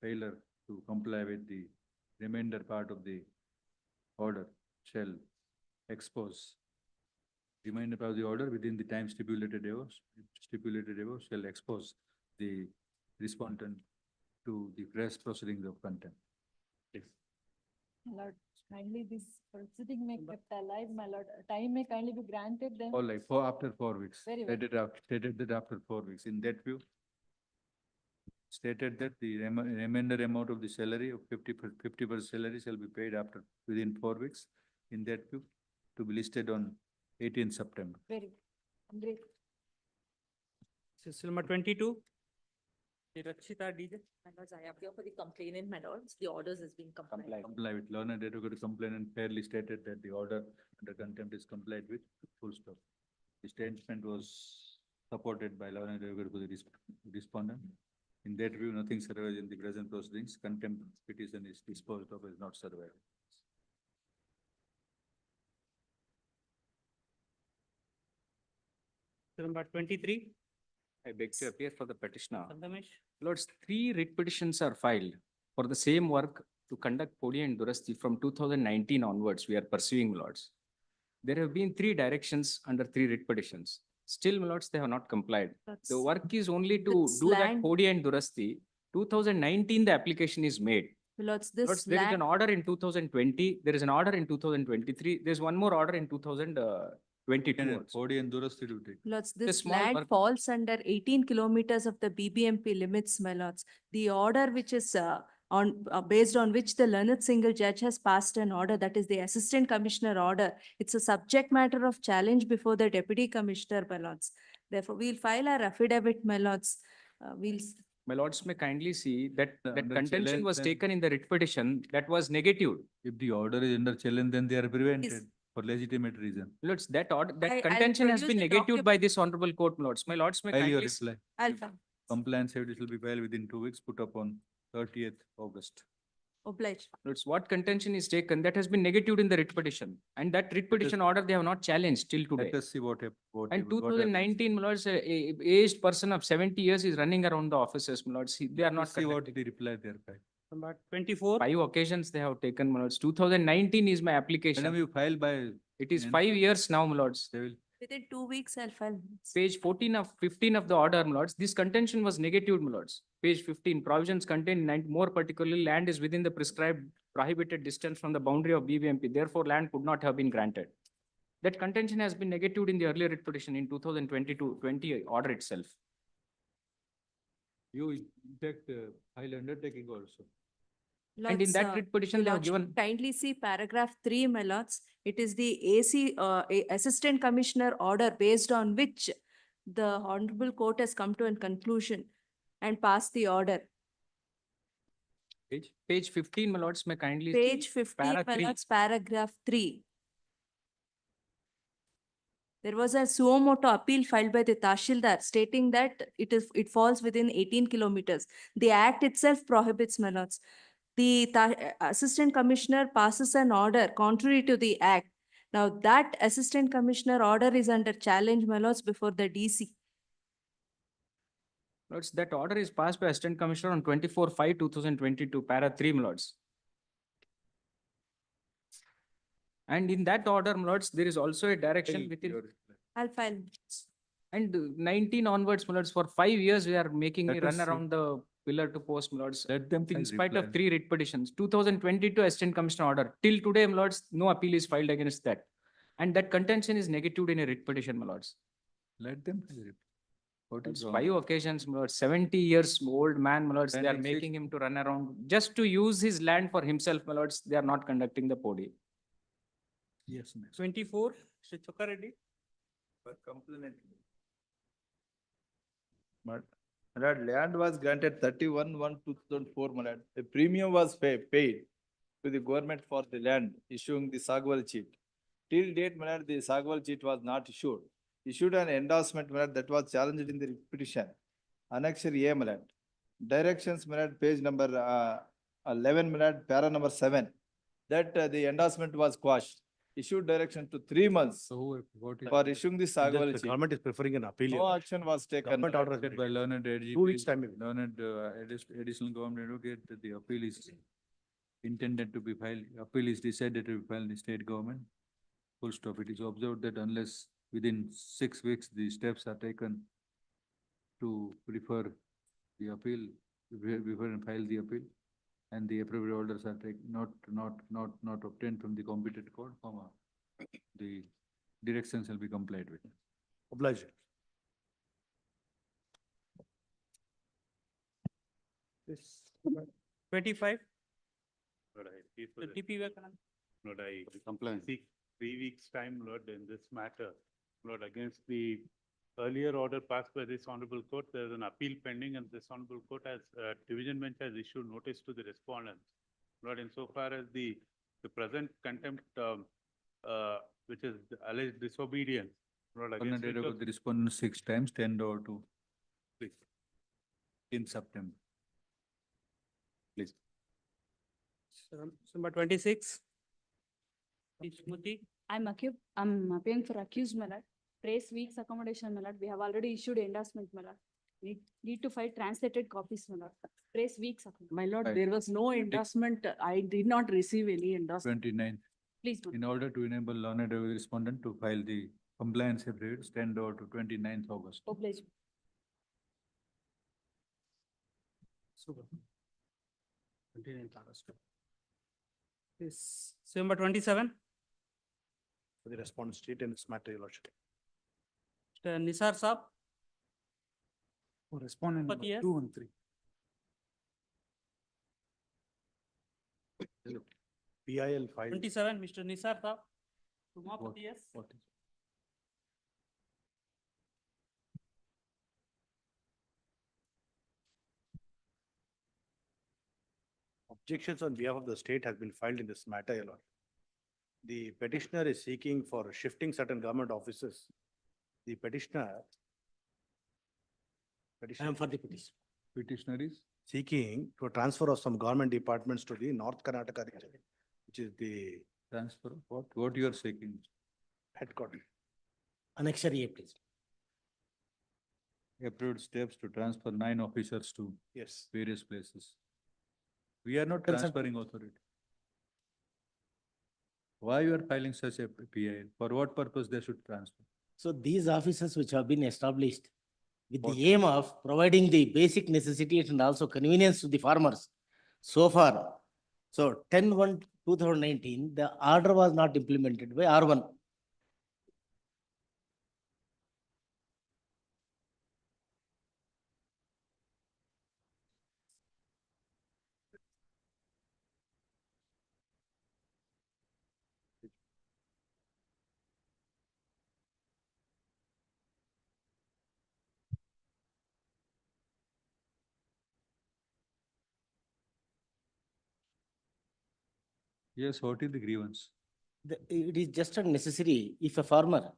failure to comply with the remainder part of the order shall expose remainder part of the order within the time stipulated above shall expose the respondent to the press proceedings of contempt. Please. My lord, kindly this proceeding may kept alive, my lord. Time may kindly be granted then. All right, after 4 weeks. Very well. Stated that after 4 weeks. In that view, stated that the remainder amount of the salary of 50% salary shall be paid after within 4 weeks. In that view, to be listed on 18th September. Very good. I'm great. This is number 22. Rakshita DJ. My lords, I appear for the complainant, my lords. The orders has been complied. Comply with. Learned advocate complainant fairly stated that the order under contempt is complied with. Full stop. The statement was supported by learned advocate for the respondent. In that view, nothing survives in the present proceedings. Contempt petition is disposed of as not survived. Number 23. I beg to appear for the petitioner. Sandamesh. Lords, 3 writ petitions are filed for the same work to conduct Podi and Durasti from 2019 onwards. We are pursuing, lords. There have been 3 directions under 3 writ petitions. Still, my lords, they have not complied. That's- The work is only to That's do that land- Podi and Durasti. 2019, the application is made. My lords, Lords, this there is an land, order in 2020, there is an order in 2023, there's one more order in 2022. Forty and Durasti to take. lords, a this small land work. falls under 18 kilometers of the BBMP limits, my lords. The order which is based on which the learned single judge has passed an order, that is the Assistant Commissioner order. It's a subject matter of challenge before the Deputy Commissioner, my lords. Therefore, we'll file our affidavit, my lords. My lords may kindly see that that Under contention challenge, was then- taken in the writ petition that was negative. If the order is under challenge, then they are prevented for legitimate reason. Lords, that order, that I'll contention has produce been the negatived by this honorable court, my lords. My lords may File your kindly. reply. I'll file. Compliance it will be filed within 2 weeks, put up on 30th August. Obliged. Lords, what contention is taken, that has been negatived in the writ petition. And that writ petition order, they have not challenged till today. Let us see what And happens. 2019, my lords, a aged person of 70 years is running around the offices, my lords. They are not See what conducting. the reply they are filed. Number 24. 5 occasions they have taken, my lords. 2019 is my Whenever application. you file by. It is in- 5 years now, my lords. They will. Within 2 weeks, I'll file. Page 15 of the order, my lords. This contention was negatived, my lords. Page 15, provisions contained, more particularly, land is within the prescribed prohibited distance from the boundary of BBMP. Therefore, land could not have been granted. That contention has been negatived in the earlier writ petition in 2020 order itself. You in fact file undertaking also. And in that writ petition, they have given. Kindly see paragraph 3, my lords. It is the Assistant Commissioner order based on which the Honorable Court has come to a conclusion and passed the order. Page 15, my lords, may kindly. Page see 15, para my three. lords, paragraph 3. There was a suo motu appeal filed by the Tashildar stating that it falls within 18 kilometers. The act itself prohibits, my lords. The Assistant Commissioner passes an order contrary to the act. Now that Assistant Commissioner order is under challenge, my lords, before the DC. Lords, that order is passed by Assistant Commissioner on 24/5/2022, para 3, my lords. And in that order, my lords, there is also a direction within. I'll file. And 19 onwards, my lords, for 5 years, we are making me Let run us see. around the pillar to post, my lords. Let them In file spite of reply. 3 writ petitions, 2022 Assistant Commissioner order, till today, my lords, no appeal is filed against that. And that contention is negatived in a writ petition, my lords. Let them file reply. What is It's wrong? 5 occasions, my lords, 70 years old man, my lords, they are Pending making him to run around just to use his land for himself, my lords, they are not conducting the podi. Yes, ma'am. 24, Mr. Chokka Reddy. But my lord, land was granted 31/1/2004, my lord. A premium was paid to the government for the land, issuing the Sagwal cheat. Till date, my lord, the Sagwal cheat was not issued. Issued an endorsement, my lord, that was challenged in the petition. Annexure A, my lord. Directions, my lord, page number 11, my lord, para number 7. That the endorsement was quashed. Issued direction to 3 months So what is? for issuing the Sagwal The cheat. government is preferring an appeal. No action was taken. Government order Said by learned AGP. 2 weeks time. Learned additional government advocate that the appeal is intended to be filed, appeal is decided to be filed in the state government. Full stop. It is observed that unless within 6 weeks, the steps are taken to refer the appeal, refer and file the appeal, and the appropriate orders are not obtained from the competent court, the directions shall be complied with. Obliged. This 25, Lord, I plead for the the- TP Vivekananda. Lord, I Compliance. seek 3 weeks' time, Lord, in this matter. Lord, against the earlier order passed by this honorable court, there is an appeal pending and this honorable court has, division bench has issued notice to the respondents. Lord, insofar as the present contempt, which is alleged disobedience, Lord, against Learned which about of- the respondent 6 times, 10 to Please. in September. Please. Number 26. Smriti. I'm appearing for accused, my lord. Trace weeks accommodation, my lord. We have already issued endorsement, my lord. Need to file translated copies, my lord. Trace weeks. My lord, Right. there was no endorsement. I did not receive any endorsement. 29th, Please, my in order to enable learned respondent to file the compliance affidavit, stand over to 29th August. obliged. 29th August. Is November 27, For the respondent state in this matter, Your Lordship. Mr. Nisar Saab, For respondent But number yes. 2 and 3. PIL filed. 27, Mr. Nisar Saab. Umapati, yes. What is? Objections on behalf of the state has been filed in this matter, Your Lord. The petitioner is seeking for shifting certain government offices. The petitioner. I am for the petition. Petitioner is? Seeking to transfer of some government departments to the North Karnataka region, which is the Transfer of what? What you are seeking? headquarters. Annexure A, please. Approved steps to transfer 9 officers to Yes. various places. We are not Consent. transferring authority. Why you are filing such a PIL? For what purpose they should transfer? So these offices which have been established with What? the aim of providing the basic necessities and also convenience to the farmers. So far, so 10/1/2019, the order was not implemented by R1. Yes, what is the grievance? It is just a necessary, if a farmer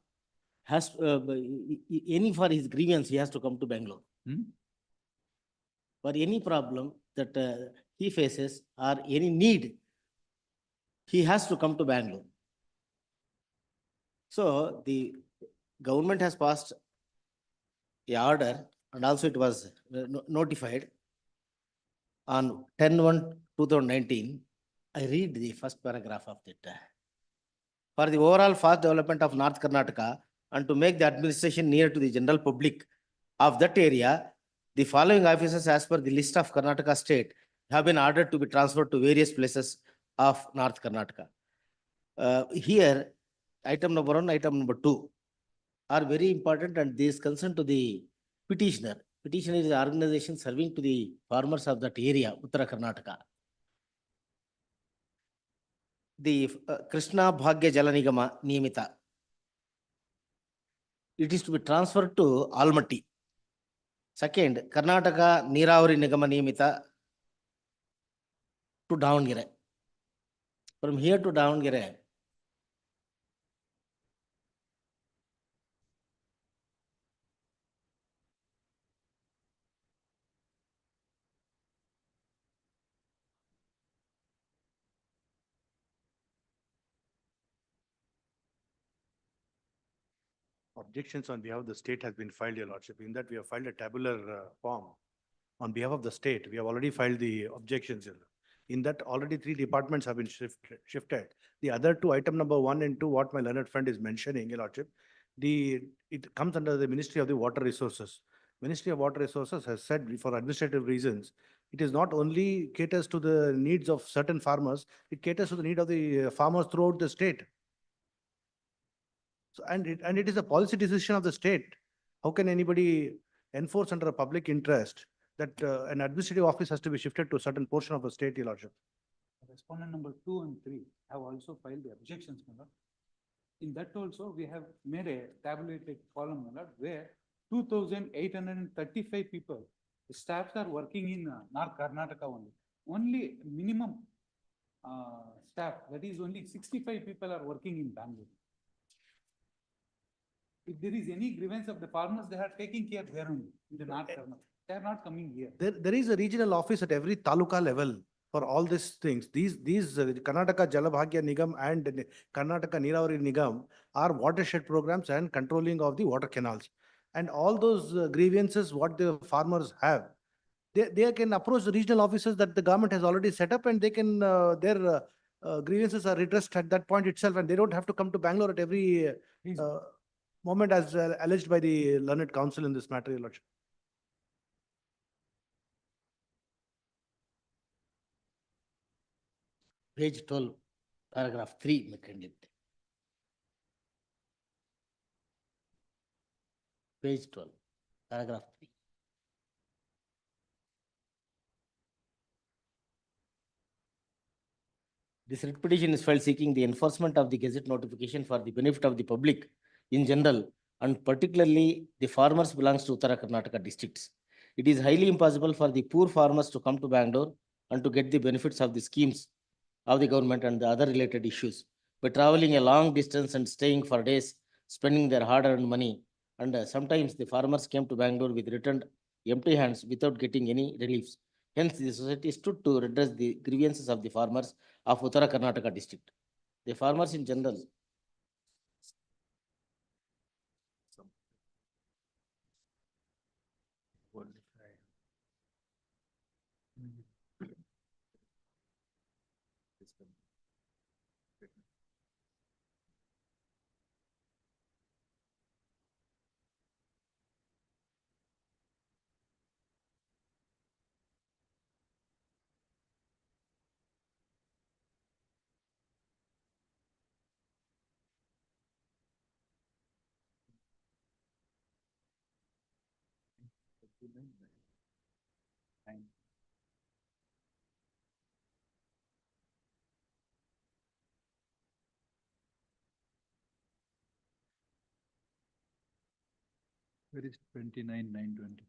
has, any for his grievance, he has to come to Bangalore. Hmm? For any problem that he faces or any need, he has to come to Bangalore. So the government has passed a order and also it was notified on 10/1/2019. I read the first paragraph of it. For the overall fast development of North Karnataka and to make the administration near to the general public of that area, the following officers as per the list of Karnataka state have been ordered to be transferred to various places of North Karnataka. Here, item number 1, item number 2 are very important and this concern to the petitioner. Petitioner is an organization serving to the farmers of that area, Uttara Karnataka. The Krishna Bhagya Jala Nigama Niyamita. It is to be transferred to Almaty. Second, Karnataka Niravari Nigama Niyamita to Davangere. From here to Davangere, Objections on behalf of the state has been filed, Your Lordship. In that we have filed a tabular form. On behalf of the state, we have already filed the objections. In that already 3 departments have been shifted. The other 2, item number 1 and 2, what my learned friend is mentioning, Your Lordship, it comes under the Ministry of the Water Resources. Ministry of Water Resources has said for administrative reasons, it is not only caters to the needs of certain farmers, it caters to the need of the farmers throughout the state. So, and it is a policy decision of the state. How can anybody enforce under a public interest that an administrative office has to be shifted to a certain portion of a state, Your Lordship? Respondent number 2 and 3 have also filed the objections, my lord. In that also, we have made a tabulated column, my lord, where 2,835 people, the staffs are working in North Karnataka only. Only minimum staff, that is only 65 people are working in Bangalore. If there is any grievance of the farmers, they are taking care there only, in the North Karnataka. They are not coming here. There is a regional office at every taluka level for all these things. These Karnataka Jalabhagya Nigam and Karnataka Niravari Nigam are watershed programs and controlling of the water canals. And all those grievances, what the farmers have, they can approach the regional offices that the government has already set up and they can, their grievances are redressed at that point itself and they don't have to come to Bangalore at every moment as alleged by the learned counsel in this matter, Your Lordship. Page 12, paragraph 3, my kindly. Page 12, paragraph 3. This writ petition is filed seeking the enforcement of the Gazette notification for the benefit of the public in general, and particularly the farmers belongs to Uttara Karnataka districts. It is highly impossible for the poor farmers to come to Bangalore and to get the benefits of the schemes of the government and the other related issues by traveling a long distance and staying for days, spending their hard-earned money. And sometimes the farmers came to Bangalore with returned empty hands without getting any reliefs. Hence, the society stood to redress the grievances of the farmers of Uttara Karnataka district. The farmers in general. Where is 29,920?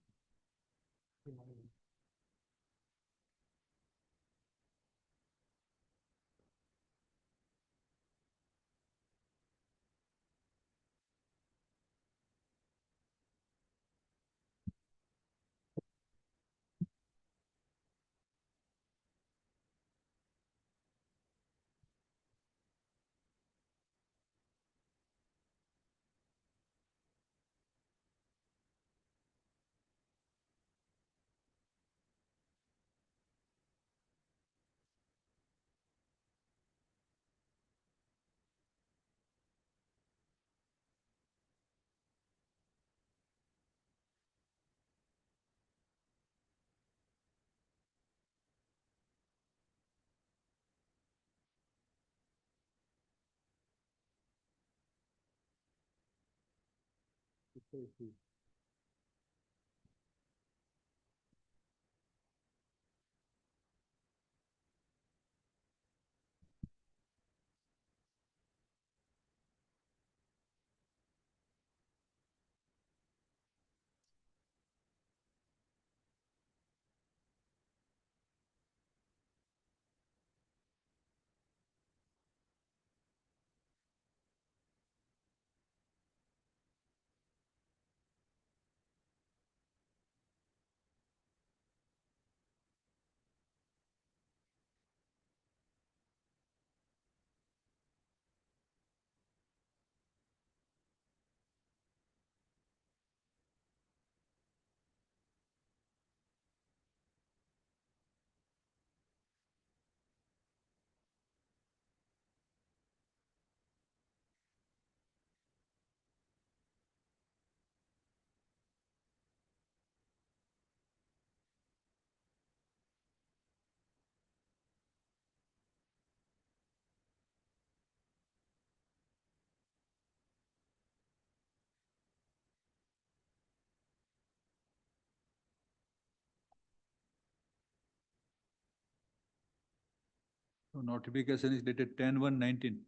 So notification is dated 10/1/19.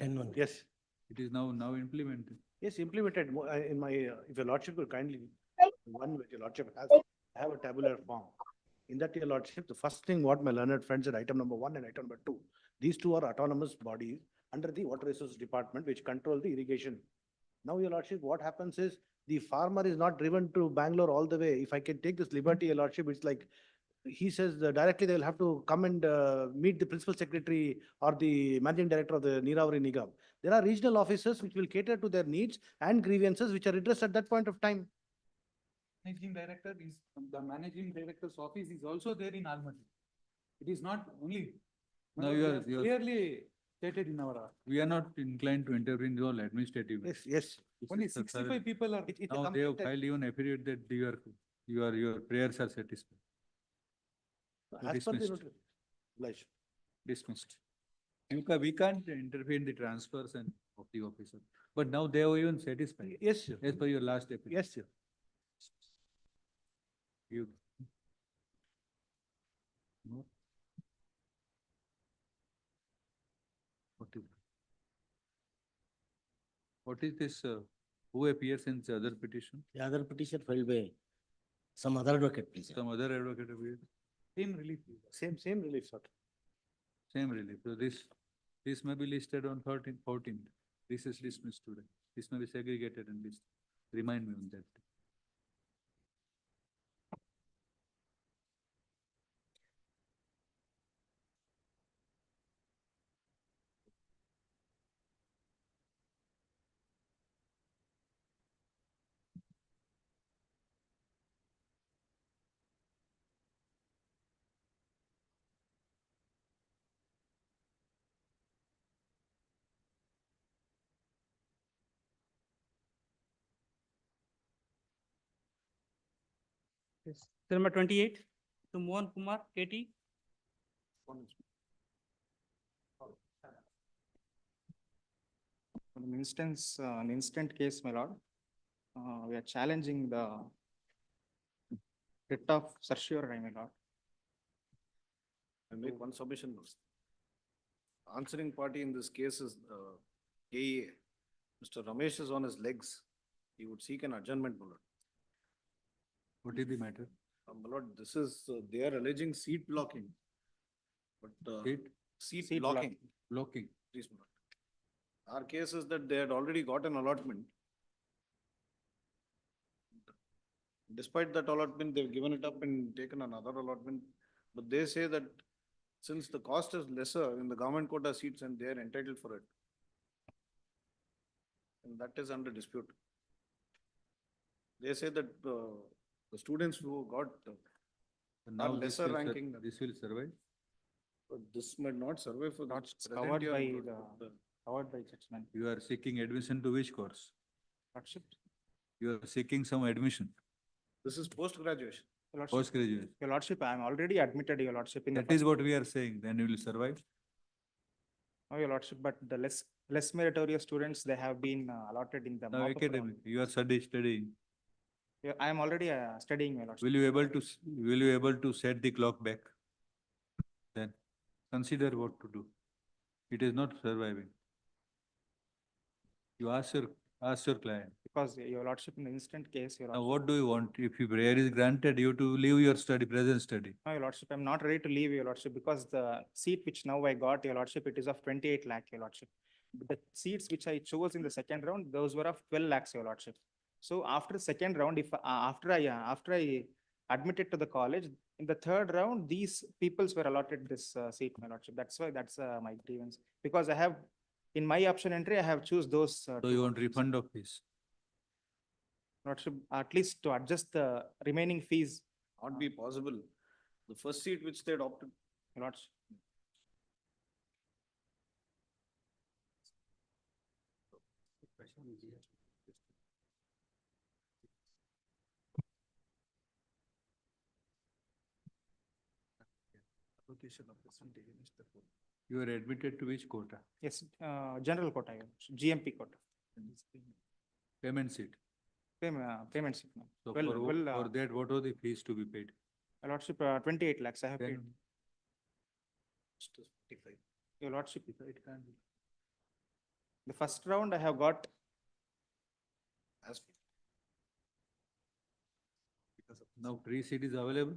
10-1, yes. It is now implemented. Yes, implemented in my, if your lordship will kindly, one which your lordship has, I have a tabular form. In that, your lordship, the first thing what my learned friend said, item number 1 and item number 2. These two are autonomous bodies under the Water Resources Department, which control the irrigation. Now, your lordship, what happens is the farmer is not driven to Bangalore all the way. If I can take this liberty, your lordship, it's like, he says directly they will have to come and meet the principal secretary or the managing director of the Niravari Nigam. There are regional officers which will cater to their needs and grievances which are addressed at that point of time. Managing director is, the managing director's office is also there in Almaty. It is not only. Now We you have are, clearly stated in our. we are not inclined to intervene in all administrative. Yes, yes. Only This is the 65 people are. Now they have filed even affidavit that your prayers are satisfied. As per the Dismissed. notice. Obliged. Dismissed. We can't interfere in the transfers and of the officer, but now they are even satisfied. Yes, sir. As per your last appeal. Yes, sir. You. No? What is this, who appears in the other petition? The other petition filed by some other advocate, please. Some other advocate appears? Same relief. Same relief, sir. Same relief. So this may be listed on 13th, 14th. This is dismissed today. This may be segregated and listed. Remind me on that. Yes. Number 28, to Mohan Kumar, KT. An instant case, my lord. We are challenging the writ of certiorari, my lord. I make one submission. Answering party in this case is AEA. Mr. Ramesh is on his legs. He would seek an adjournment, my lord. What is the matter? My lord, this is, they are alleging seat blocking. But seat blocking. Blocking. Please, my lord. Our case is that they had already got an allotment. Despite that allotment, they've given it up and taken another allotment. But they say that since the cost is lesser in the government quota seats and they are entitled for it. And that is under dispute. They say that the students who got And are now this lesser will ranking. This will survive? But this might not survive for the Not present covered year, by my lord. the, covered by judgment. You are seeking admission to which course? Lordship. You are seeking some admission, This is post-graduation. Your Lordship. post-graduate. Your Lordship, I am already admitted, Your Lordship, in the That is first. what we are saying, then you will survive. Oh, Your Lordship, but the less meritorious students, they have been allotted in the. Now mock-up round. academic, you are studying. Yeah, I am already studying, Your Lordship. Will you able to set the clock back? Then consider what to do. It is not surviving. You ask your client. Because Your Lordship, in the instant case, Your Now Lordship. what do you want? If your prayer is granted, you to leave your study, present study. No, Your Lordship, I'm not ready to leave, Your Lordship, because the seat which now I got, Your Lordship, it is of 28 lakh, Your Lordship. But the seats which I chose in the second round, those were of 12 lakhs, Your Lordship. So after the second round, if after I admitted to the college, in the third round, these peoples were allotted this seat, my Lordship. That's why that's my grievance. Because I have, in my option entry, I have choose those. So two you want options. refund of fees? Lordship, at least to adjust the remaining fees. Not be possible. The first seat which they adopted. Your Lordship. You are admitted to which quota? Yes, general quota, Your Lordship, GMP quota. Payment seat. Payment seat, ma'am. So Well, for that, what are the fees to be paid? Your Lordship, 28 lakhs I have paid. Then Your Lordship, the first round I have got. As now free seat is available?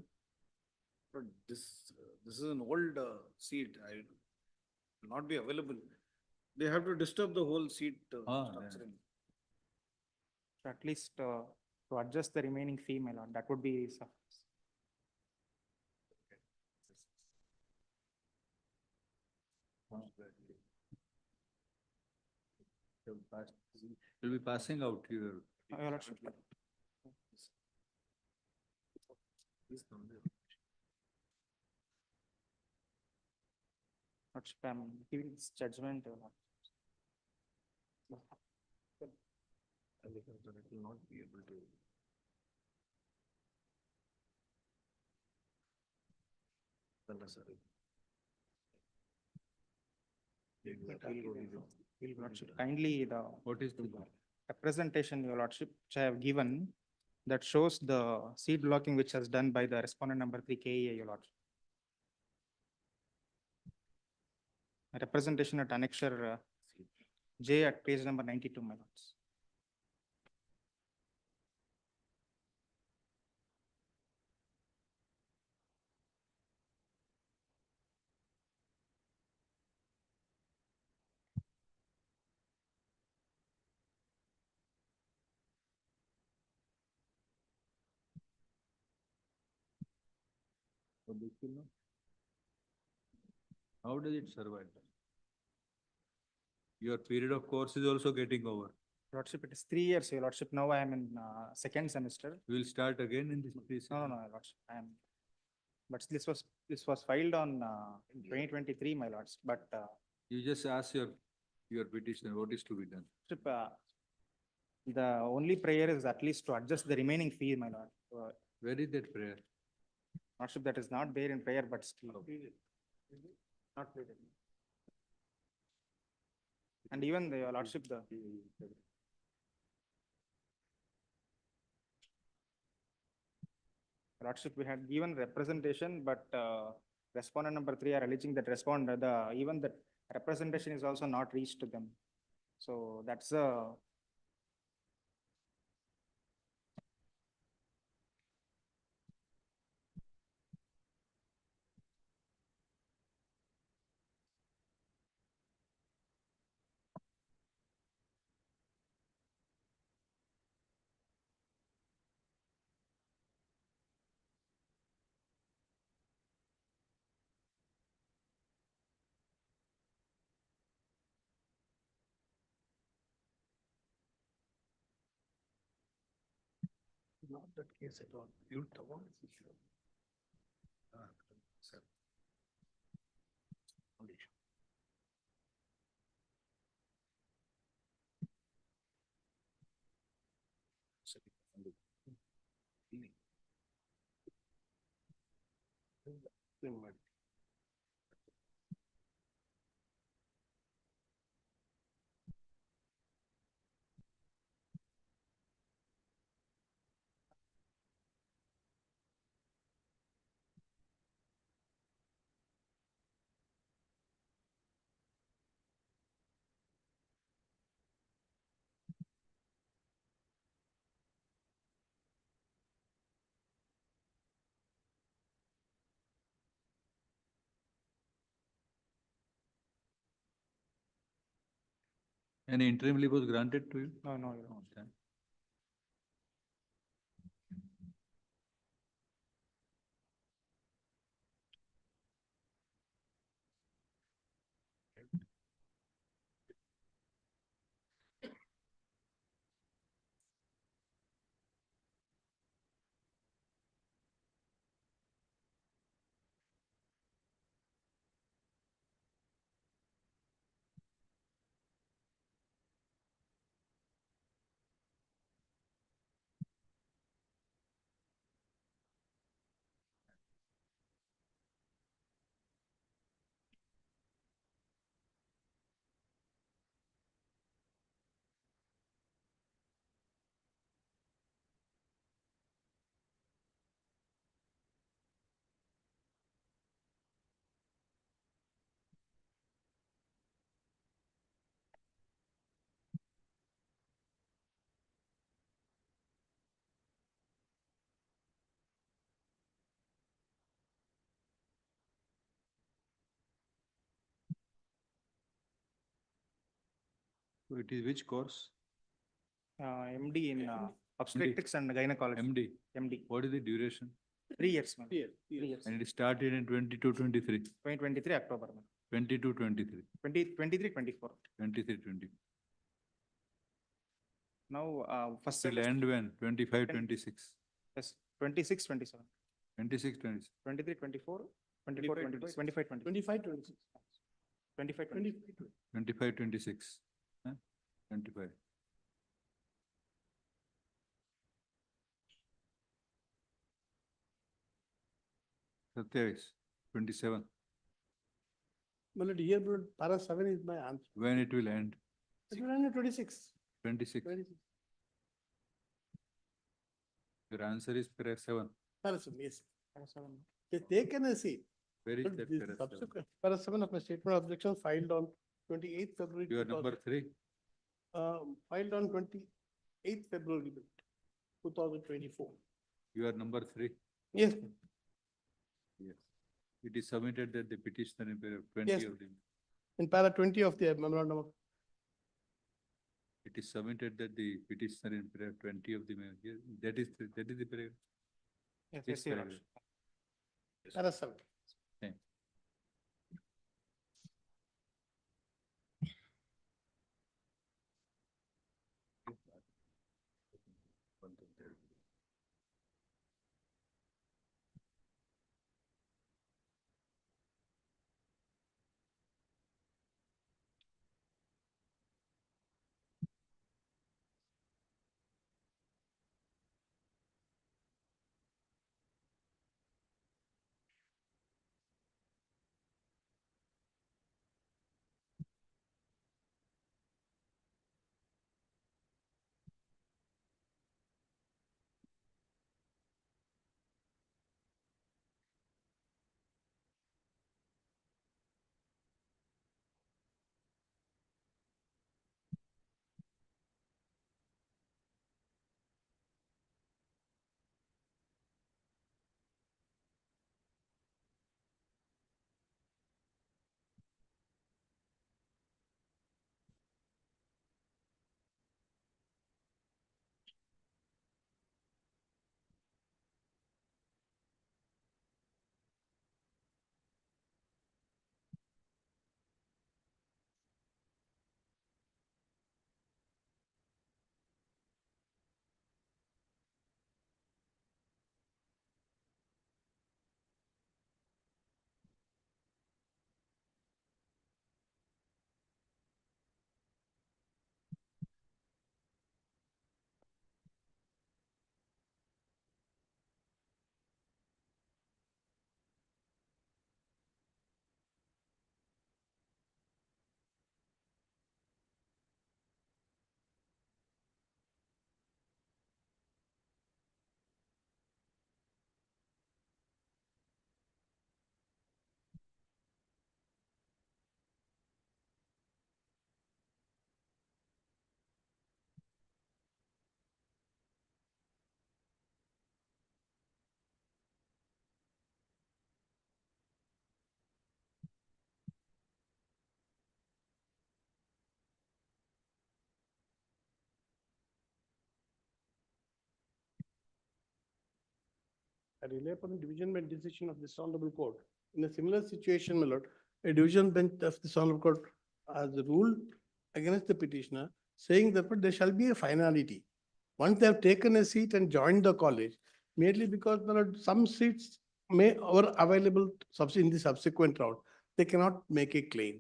But this is an old seat. I will not be available. They have to disturb the whole seat structuring. So at least to adjust the remaining fee, my lord, that would be suffice. You'll be passing out your. Your Lordship. Lordship, I'm giving this judgment. Your Lordship. It will not be able to. Unnecessary. Your Lordship, kindly the What is the? representation, Your Lordship, which I have given, that shows the seed blocking which has done by the respondent number 3 KEA, Your Lordship. Representation at annexure J at page number 92, my lords. How big will know? How does it survive? Your period of course is also getting over. Lordship, it is 3 years, Your Lordship. Now I am in second semester. We will start again in this place. No, Your Lordship, I am. But this was filed on in 2023, my lords. But You just ask your petitioner, what is to be done? Lordship, the only prayer is at least to adjust the remaining fee, my lord. Where is that prayer? Lordship, that is not there in prayer, but still. Not pleaded. And even the Your Lordship, the Lordship, we had given representation, but respondent number 3 are alleging that even the representation is also not reached to them. So that's Not that case at all. You want. Any interim leave was granted to you? no, Your Lordship. Okay. So it is which course? MD in obstetrics and gynecology. MD. MD. What is the duration? 3 years, ma'am. 3 3 years. And it started in 22-23. 2023 October, ma'am. 22-23. 2023-24. 23-20. Now, first. Till end when? 25-26. Yes, 26-27. 26-26. 23-24, 24-25, 25-26. 25-26. 25-26. 25-26. Huh? 25. Satyavis, 27. Well, here, para 7 is my answer. When it will end? It will end at 26. 26. 26. Your answer is para 7. Para 7, yes. Para 7. They taken a seat. Where is But that this para 7? subsequent, para 7 of my statement of objection filed on 28th February. You are number 3. Filed on 28th February 2024. You are number 3. Yes. Yes. It is submitted that the petitioner in paragraph 20 Yes. of the, In para 20 of the memorandum of. it is submitted that the petitioner in paragraph 20 of the, here, that is the paragraph. Yes, This yes, Your paragraph. Honor. Para 7. Okay. I rely upon the division bench decision of this honorable court. In a similar situation, my lord, a division bench of this honorable court has ruled against the petitioner, saying that there shall be a finality. Once they have taken a seat and joined the college, merely because there are some seats were available in the subsequent round, they cannot make a claim.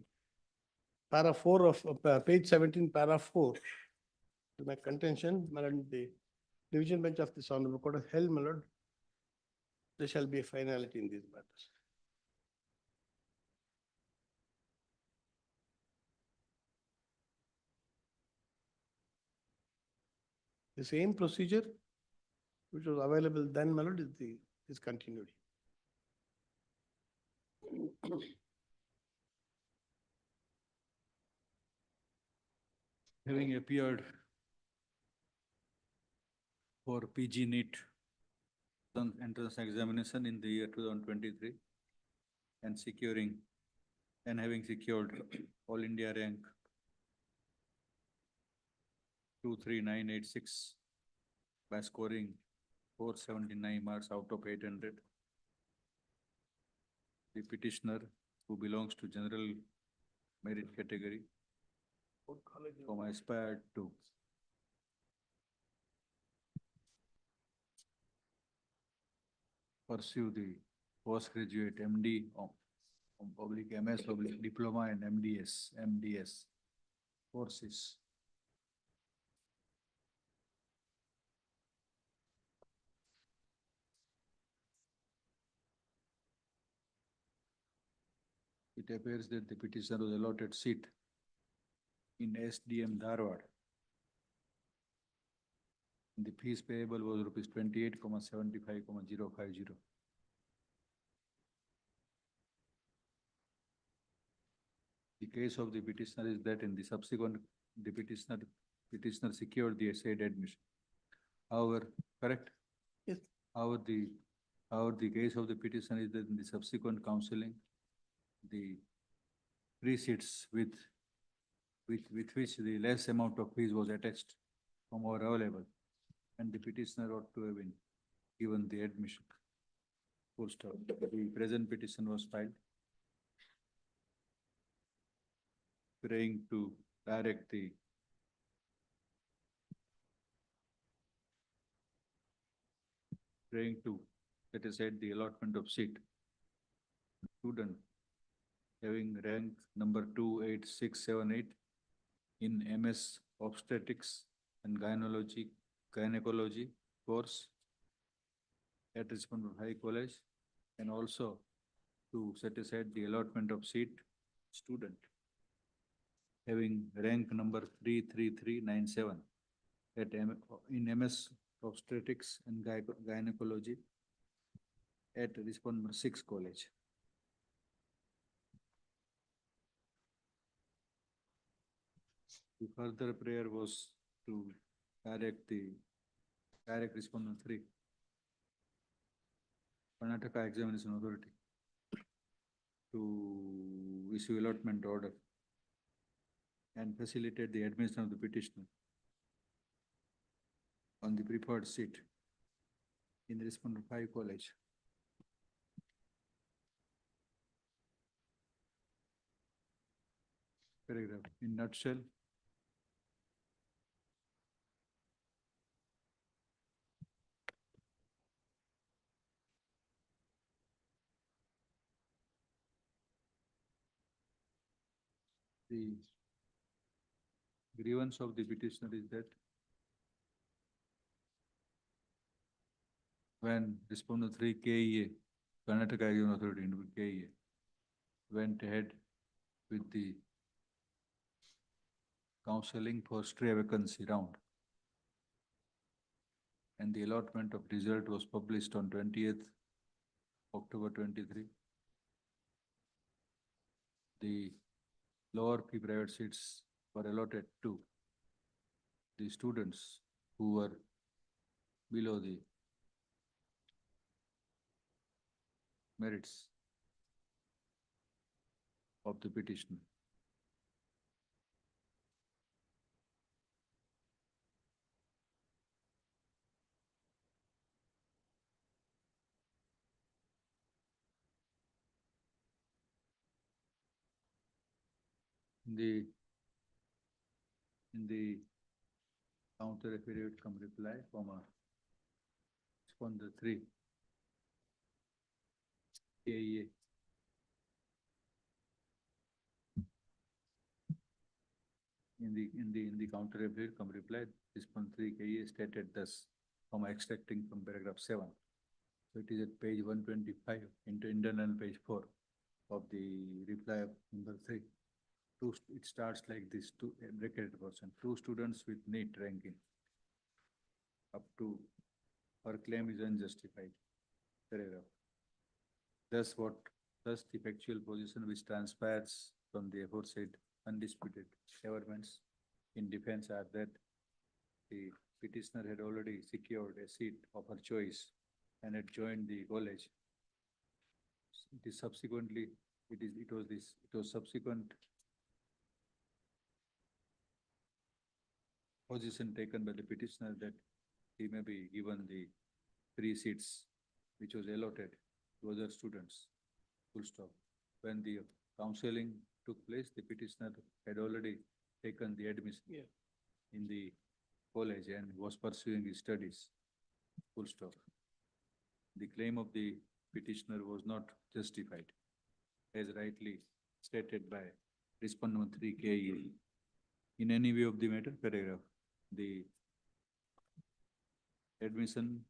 Para 4 of page 17, para 4. To my contention, my lord, the division bench of this honorable court has held, my lord, there shall be a finality in these matters. The same procedure which was available then, my lord, is continued. Having appeared for PG NEET entrance examination in the year 2023 and having secured all India rank 23986 by scoring 479 marks out of 800. The petitioner, who belongs to general merit category, whom aspired to pursue the postgraduate MD on public MS, public diploma and MDS courses. it appears that the petitioner was allotted seat in SDM Dharwad. The fees payable was rupees 28,75,050. The case of the petitioner is that in the subsequent, the petitioner secured the essayed admission. However, correct? Yes. However, the case of the petitioner is that in the subsequent counseling, the receipts with which the less amount of fees was attached from our available, and the petitioner ought to have been given the admission. Full stop. The present petition was filed, praying to direct the set aside the allotment of seat. Student having rank number 28678 in MS obstetrics and gynecology course at Richmond High College, and also to set aside the allotment of seat student having rank number 33397 in MS obstetrics and gynecology at Richmond 6 College. The further prayer was to direct respondent 3, Karnataka Examination Authority, to issue allotment order and facilitate the admission of the petitioner on the preferred seat in the respondent 5 College. Paragraph in nutshell. The grievance of the petitioner is that when respondent 3 KEA, Karnataka Examination Authority KEA, went ahead with the counseling for stray vacancy round, and the allotment of result was published on 20th October 23. The lower fee private seats were allotted to the students who were below the merits of the petitioner. In the counter affidavit come reply from respondent 3 KEA. In the counter affidavit come reply, respondent 3 KEA stated thus, extracting from paragraph 7. So it is at page 125 into internal page 4 of the reply of number 3. It starts like this: two bracketed person, 2 students with NEET ranking up to her claim is unjustified. Paragraph. Thus the factual position which transpires from the aforesaid undisputed averments in defense are that the petitioner had already secured a seat of her choice and had joined the college. It was subsequent position taken by the petitioner that he may be given the 3 seats which was allotted to other students. Full stop. When the counseling took place, the petitioner had already taken the admission in the college and was pursuing his studies. Full stop. The claim of the petitioner was not justified, as rightly stated by respondent 3 KE. In any view of the matter, paragraph, the admission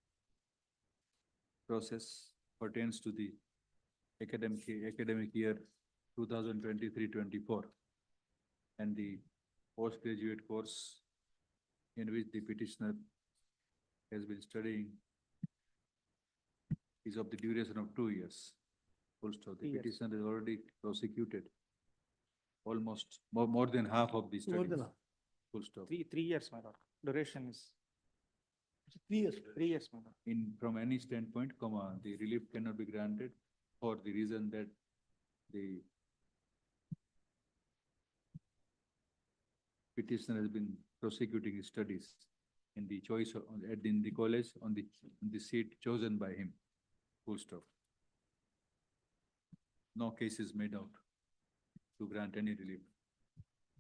process pertains to the academic year 2023-24 and the postgraduate course in which the petitioner has been studying is of the duration of 2 years. Full stop. The 3 years. petitioner is already prosecuted almost more than half of the More studies. than half. Full stop. 3 years, my lord. Duration is 3 years. 3 years, my lord. From any standpoint, the relief cannot be granted for the reason that the petitioner has been prosecuting his studies in the choice in the college on the seat chosen by him. Full stop. No case is made out to grant any relief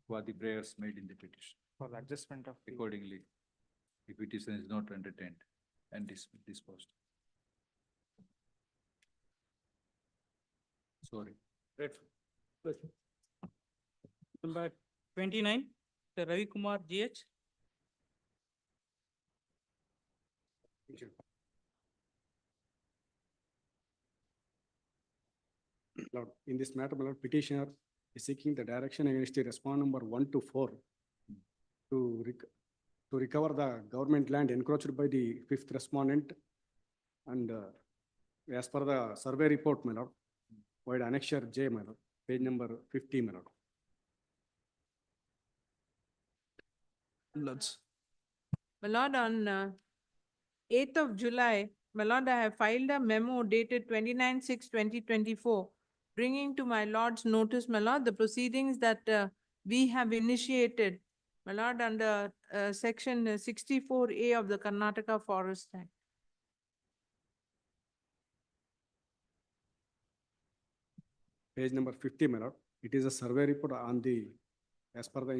for the prayers made in the petition. For the adjustment of the Accordingly, the petition is not entertained and disposed. Sorry. Number 29, Mr. Ravi Kumar GH. Lord, in this matter, my lord, petitioner is seeking the direction against the respondent number 1 to 4 to recover the government land encroached by the 5th respondent, and as per the survey report, my lord, void annexure J, my lord, page number 50, my lord. My lord, on 8th of July, my lord, I have filed a memo dated 29/6/2024, bringing to my lord's notice, my lord, the proceedings that we have initiated, my lord, under section 64A of the Karnataka Forest Act. Page number 50, my lord. It is a survey report on the, as per the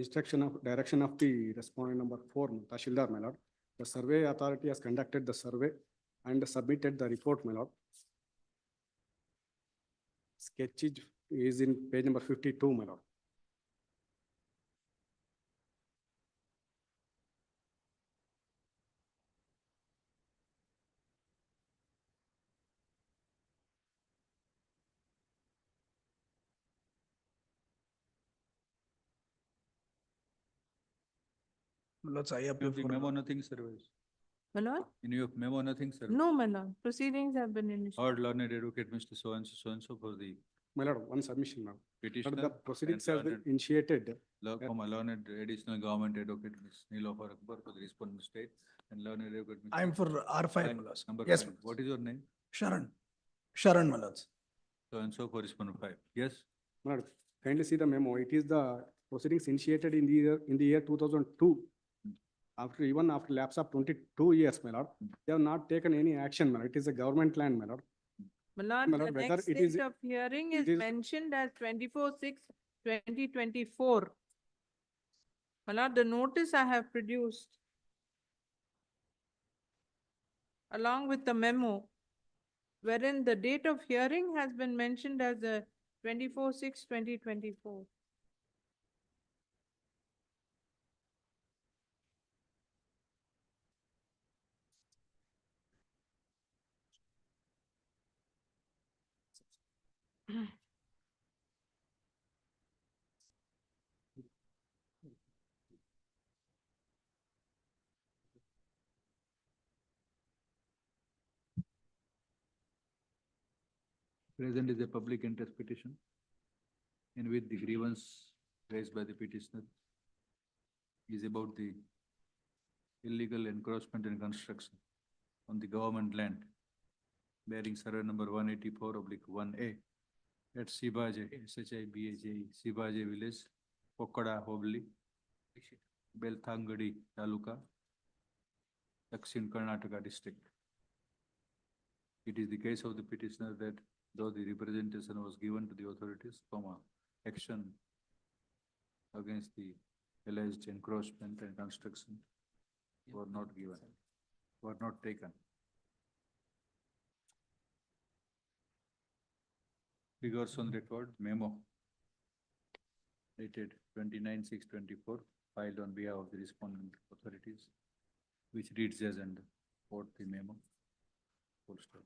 direction of the respondent number 4, Tashildar, my lord. The survey authority has conducted the survey and submitted the report, my lord. Sketch is in page number 52, my lord. Lords, I In appeal the for. memo, nothing surveys. My lord? In your memo, nothing surveys. No, my lord, proceedings have been initiated. Heard learned advocate Mr. So and so for the My lord, one submission now. But petitioner. the proceedings and has been learned- initiated. Learned additional government advocate Ms. Nilofer Akbar for the respondent state and learned advocate. Mr. I am for R5, Fine. my lords. Number Yes, 5. my What is your name? Sharan, my lords. So and so for respondent 5. Yes. My lord, kindly see the memo. It is the proceedings initiated in the year 2002. Even after lapse of 22 years, my lord, they have not taken any action, my lord. It is a government land, my lord. My lord, My the lord, whether next it is- date of hearing it is is- mentioned as 24/6/2024. My lord, the notice I have produced along with the memo, wherein the date of hearing has been mentioned as 24/6/2024. Present is a public interest petition in which the grievance raised by the petitioner is about the illegal encroachment and construction on the government land bearing survey number 184/1A at Sibaje, SHIBAJE, Sibaje village, Pokkada Hobli, Belthangadi Taluka, Dakshin Karnataka district. It is the case of the petitioner that though the representation was given to the authorities, action against the alleged encroachment and construction were not given, were not taken. Figures on record, memo dated 29/6/24, filed on behalf of the respondent authorities, which reads as under, quote the memo. Full stop.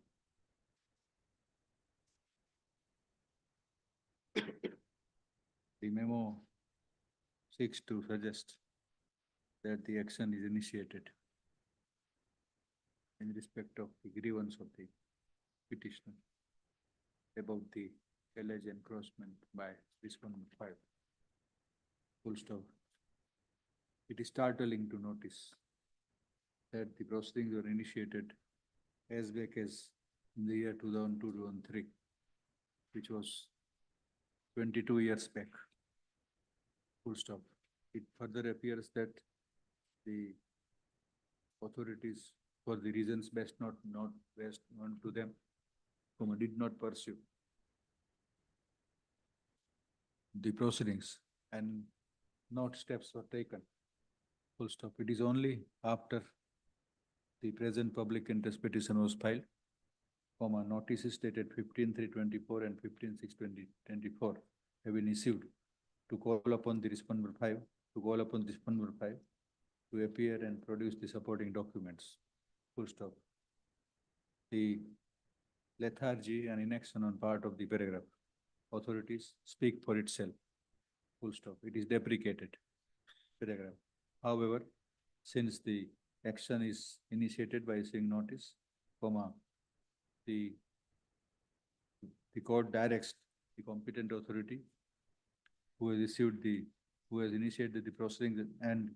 The memo seeks to suggest that the action is initiated in respect of the grievance of the petitioner about the alleged encroachment by respondent 5. Full stop. It is startling to notice that the proceedings were initiated as back as in the year 2002-2003, which was 22 years back. Full stop. It further appears that the authorities, for the reasons best known to them, did not pursue the proceedings and not steps were taken. Full stop. It is only after the present public interest petition was filed, notices dated 15/3/24 and 15/6/2024 have been issued to call upon the respondent 5 to appear and produce the supporting documents. Full stop. The lethargy and inaction on part of the paragraph authorities speak for itself. Full stop. It is deprecated. Paragraph. However, since the action is initiated by issuing notice, the court directs the competent authority who has initiated the proceedings and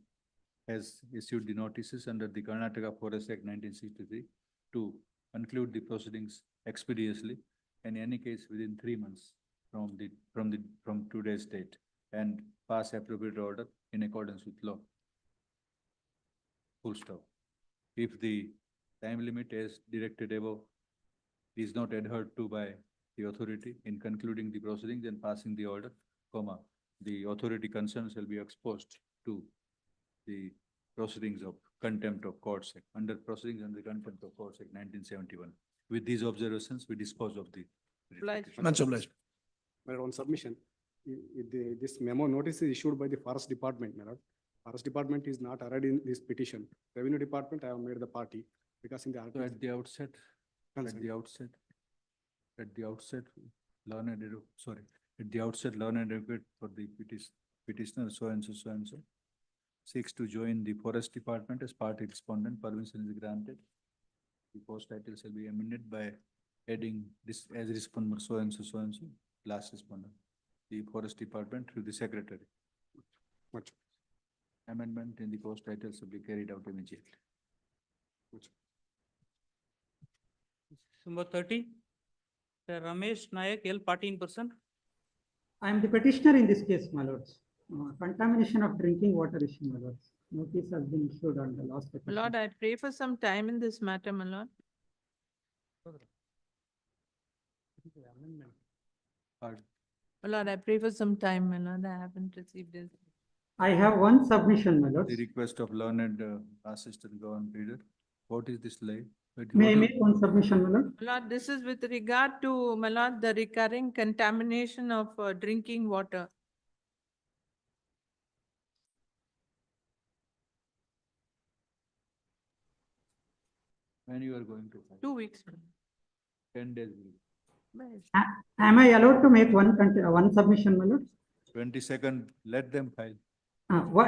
has issued the notices under the Karnataka Forest Act 1963 to conclude the proceedings expeditiously, in any case within 3 months from today's date, and pass appropriate order in accordance with law. Full stop. If the time limit as directed above is not adhered to by the authority in concluding the proceedings and passing the order, the authority concerned shall be exposed to the proceedings of contempt of courts Act, under proceedings under contempt of courts Act 1971. With these observations, we dispose of the. Much obliged. But on submission, this memo notice is issued by the Forest Department, my lord. Forest Department is not already in this petition. Revenue Department, I have made the party, because in the. So at the outset, learned advocate for the petitioner, so and so, seeks to join the Forest Department as party respondent. Permission is granted. The post title shall be amended by adding this as respondent, so and so, last respondent, the Forest Department through the secretary. Much. Amendment in the post title shall be carried out immediately. Number 30, Sir Ramesh Nayak, L party in person. I am the petitioner in this case, my lords. Contamination of drinking water issue, my lords. Notice has been issued on the last. My lord, I pray for some time in this matter, my lord. My lord, I pray for some time, my lord. I haven't received this. I have one submission, my lord. The request of learned assistant government leader. What is this lay? May I make one submission, my lord? My lord, this is with regard to, my lord, the recurring contamination of drinking water. When you are going to file? 2 weeks. 10 days. Am I allowed to make one submission, my lord? 22nd, let them file.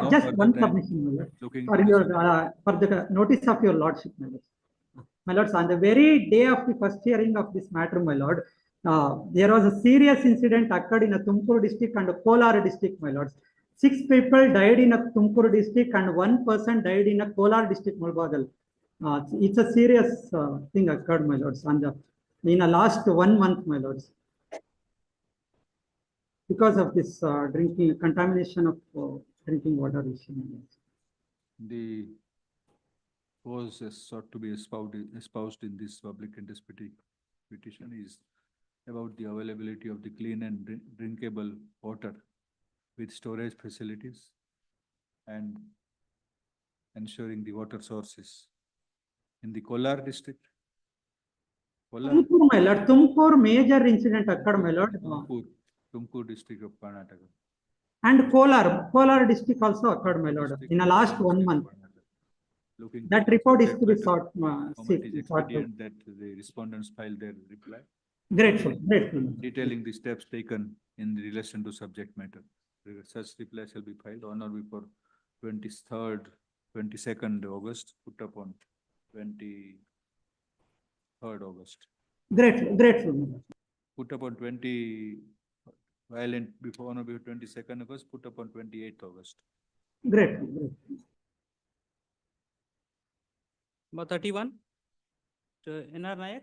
Just further one time. submission, my lord. Looking For to your, the for the notice of your lordship, my lord. My lords, on the very day of the first hearing of this matter, my lord, there was a serious incident occurred in a Tumkur district and a Kolar district, my lords. 6 people died in a Tumkur district and 1 person died in a Kolar district, Mulbagal. It's a serious thing occurred, my lords, in the last 1 month, my lords. Because of this contamination of drinking water issue. The cause is sought to be espoused in this public interest petition is about the availability of the clean and drinkable water with storage facilities and ensuring the water sources. In the Kolar district, Tumkur, my lord, Tumkur major incident occurred, my lord. Tumkur district of Karnataka. And Kolar district also occurred, my lord, in the last 1 month. That report is to be sought. It is expedient that the respondents file their reply. Grateful. Detailing the steps taken in relation to subject matter. Such reply shall be filed on or before 23rd, 22nd August, put upon 23rd August. Grateful, my lord. Put upon 20, violent before on or before 22nd August, put upon 28th August. Grateful. Number 31, to NR Nayak.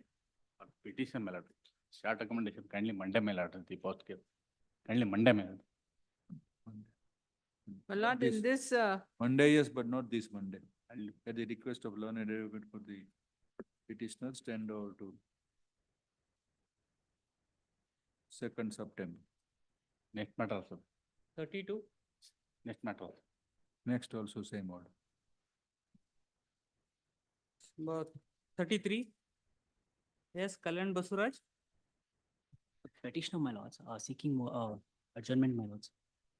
Petition, my lord. Short recommendation, kindly Monday, my lord, the post case. Kindly Monday, my lord. My lord, in this, Monday, yes, but not this Monday. At the request of learned advocate for the petitioners, stand over to 2nd September. Next matter also. 32, Next matter also. Next also same order. number 33. Yes, Kalyan Basuraj. Petitioner, my lords, seeking adjournment, my lords.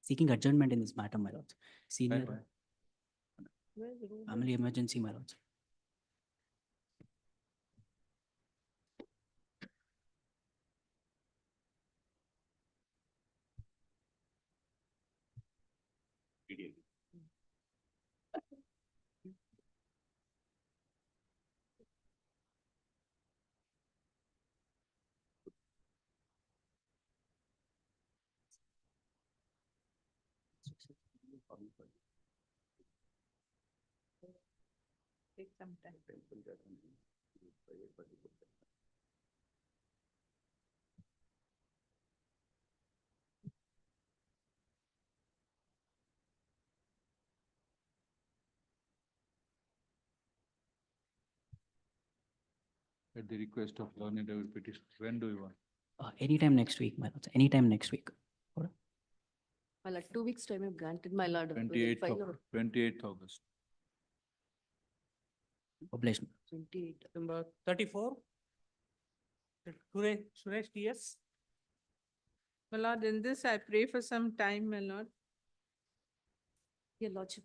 Seeking adjournment in this matter, my lords. Senior family emergency, my lords. take some time. At the request of learned advocate petitioners, when do you want? Anytime next week, my lords, anytime next week. My lord, 2 weeks time I've granted, my lord. Will it 28th, file or 28th August. Obligation. 28? Number 34. Suresh TS. My lord, in this, I pray for some time, my lord. Your lordship,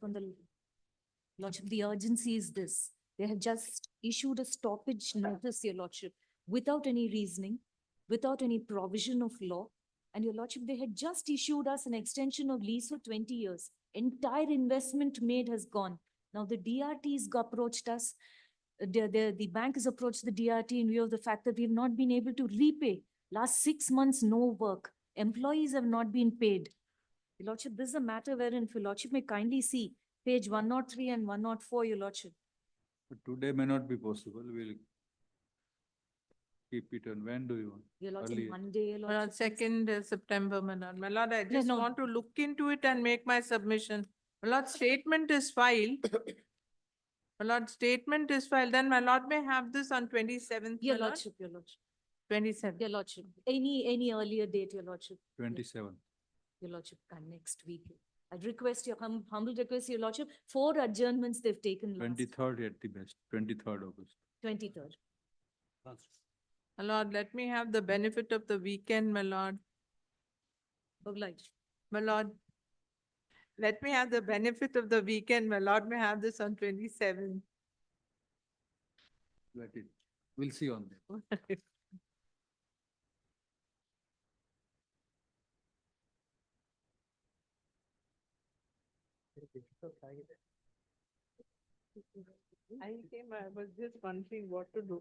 lordship, the urgency is this. They have just issued a stoppage notice, your lordship, without any reasoning, without any provision of law. And your lordship, they had just issued us an extension of lease for 20 years. Entire investment made has gone. Now the DRT's approached us. The bank has approached the DRT in view of the fact that we have not been able to repay. Last 6 months, no work. Employees have not been paid. Your lordship, this is a matter wherein, if your lordship may kindly see page 103 and 104, your lordship. But today may not be possible. We'll keep it on. When do you want? Your lordship, Earlier. Monday, your My lord, lordship. 2nd September, my lord. My lord, I just no. want to look into it and make my submission. My lord, statement is filed. My lord, statement is filed. Then my lord may have this on 27th. Your my lord. lordship, your lordship. 27th. Your lordship, any earlier date, your lordship. 27th. Your lordship, next week. I'd request your humble request, your lordship, 4 adjournments they've taken last. 23rd at the best, 23rd August. 23rd. My lord, let me have the benefit of the weekend, my lord. Obliged. My lord, let me have the benefit of the weekend. My lord may have this on 27th. Let it. We'll see on that. I was just wondering what to do.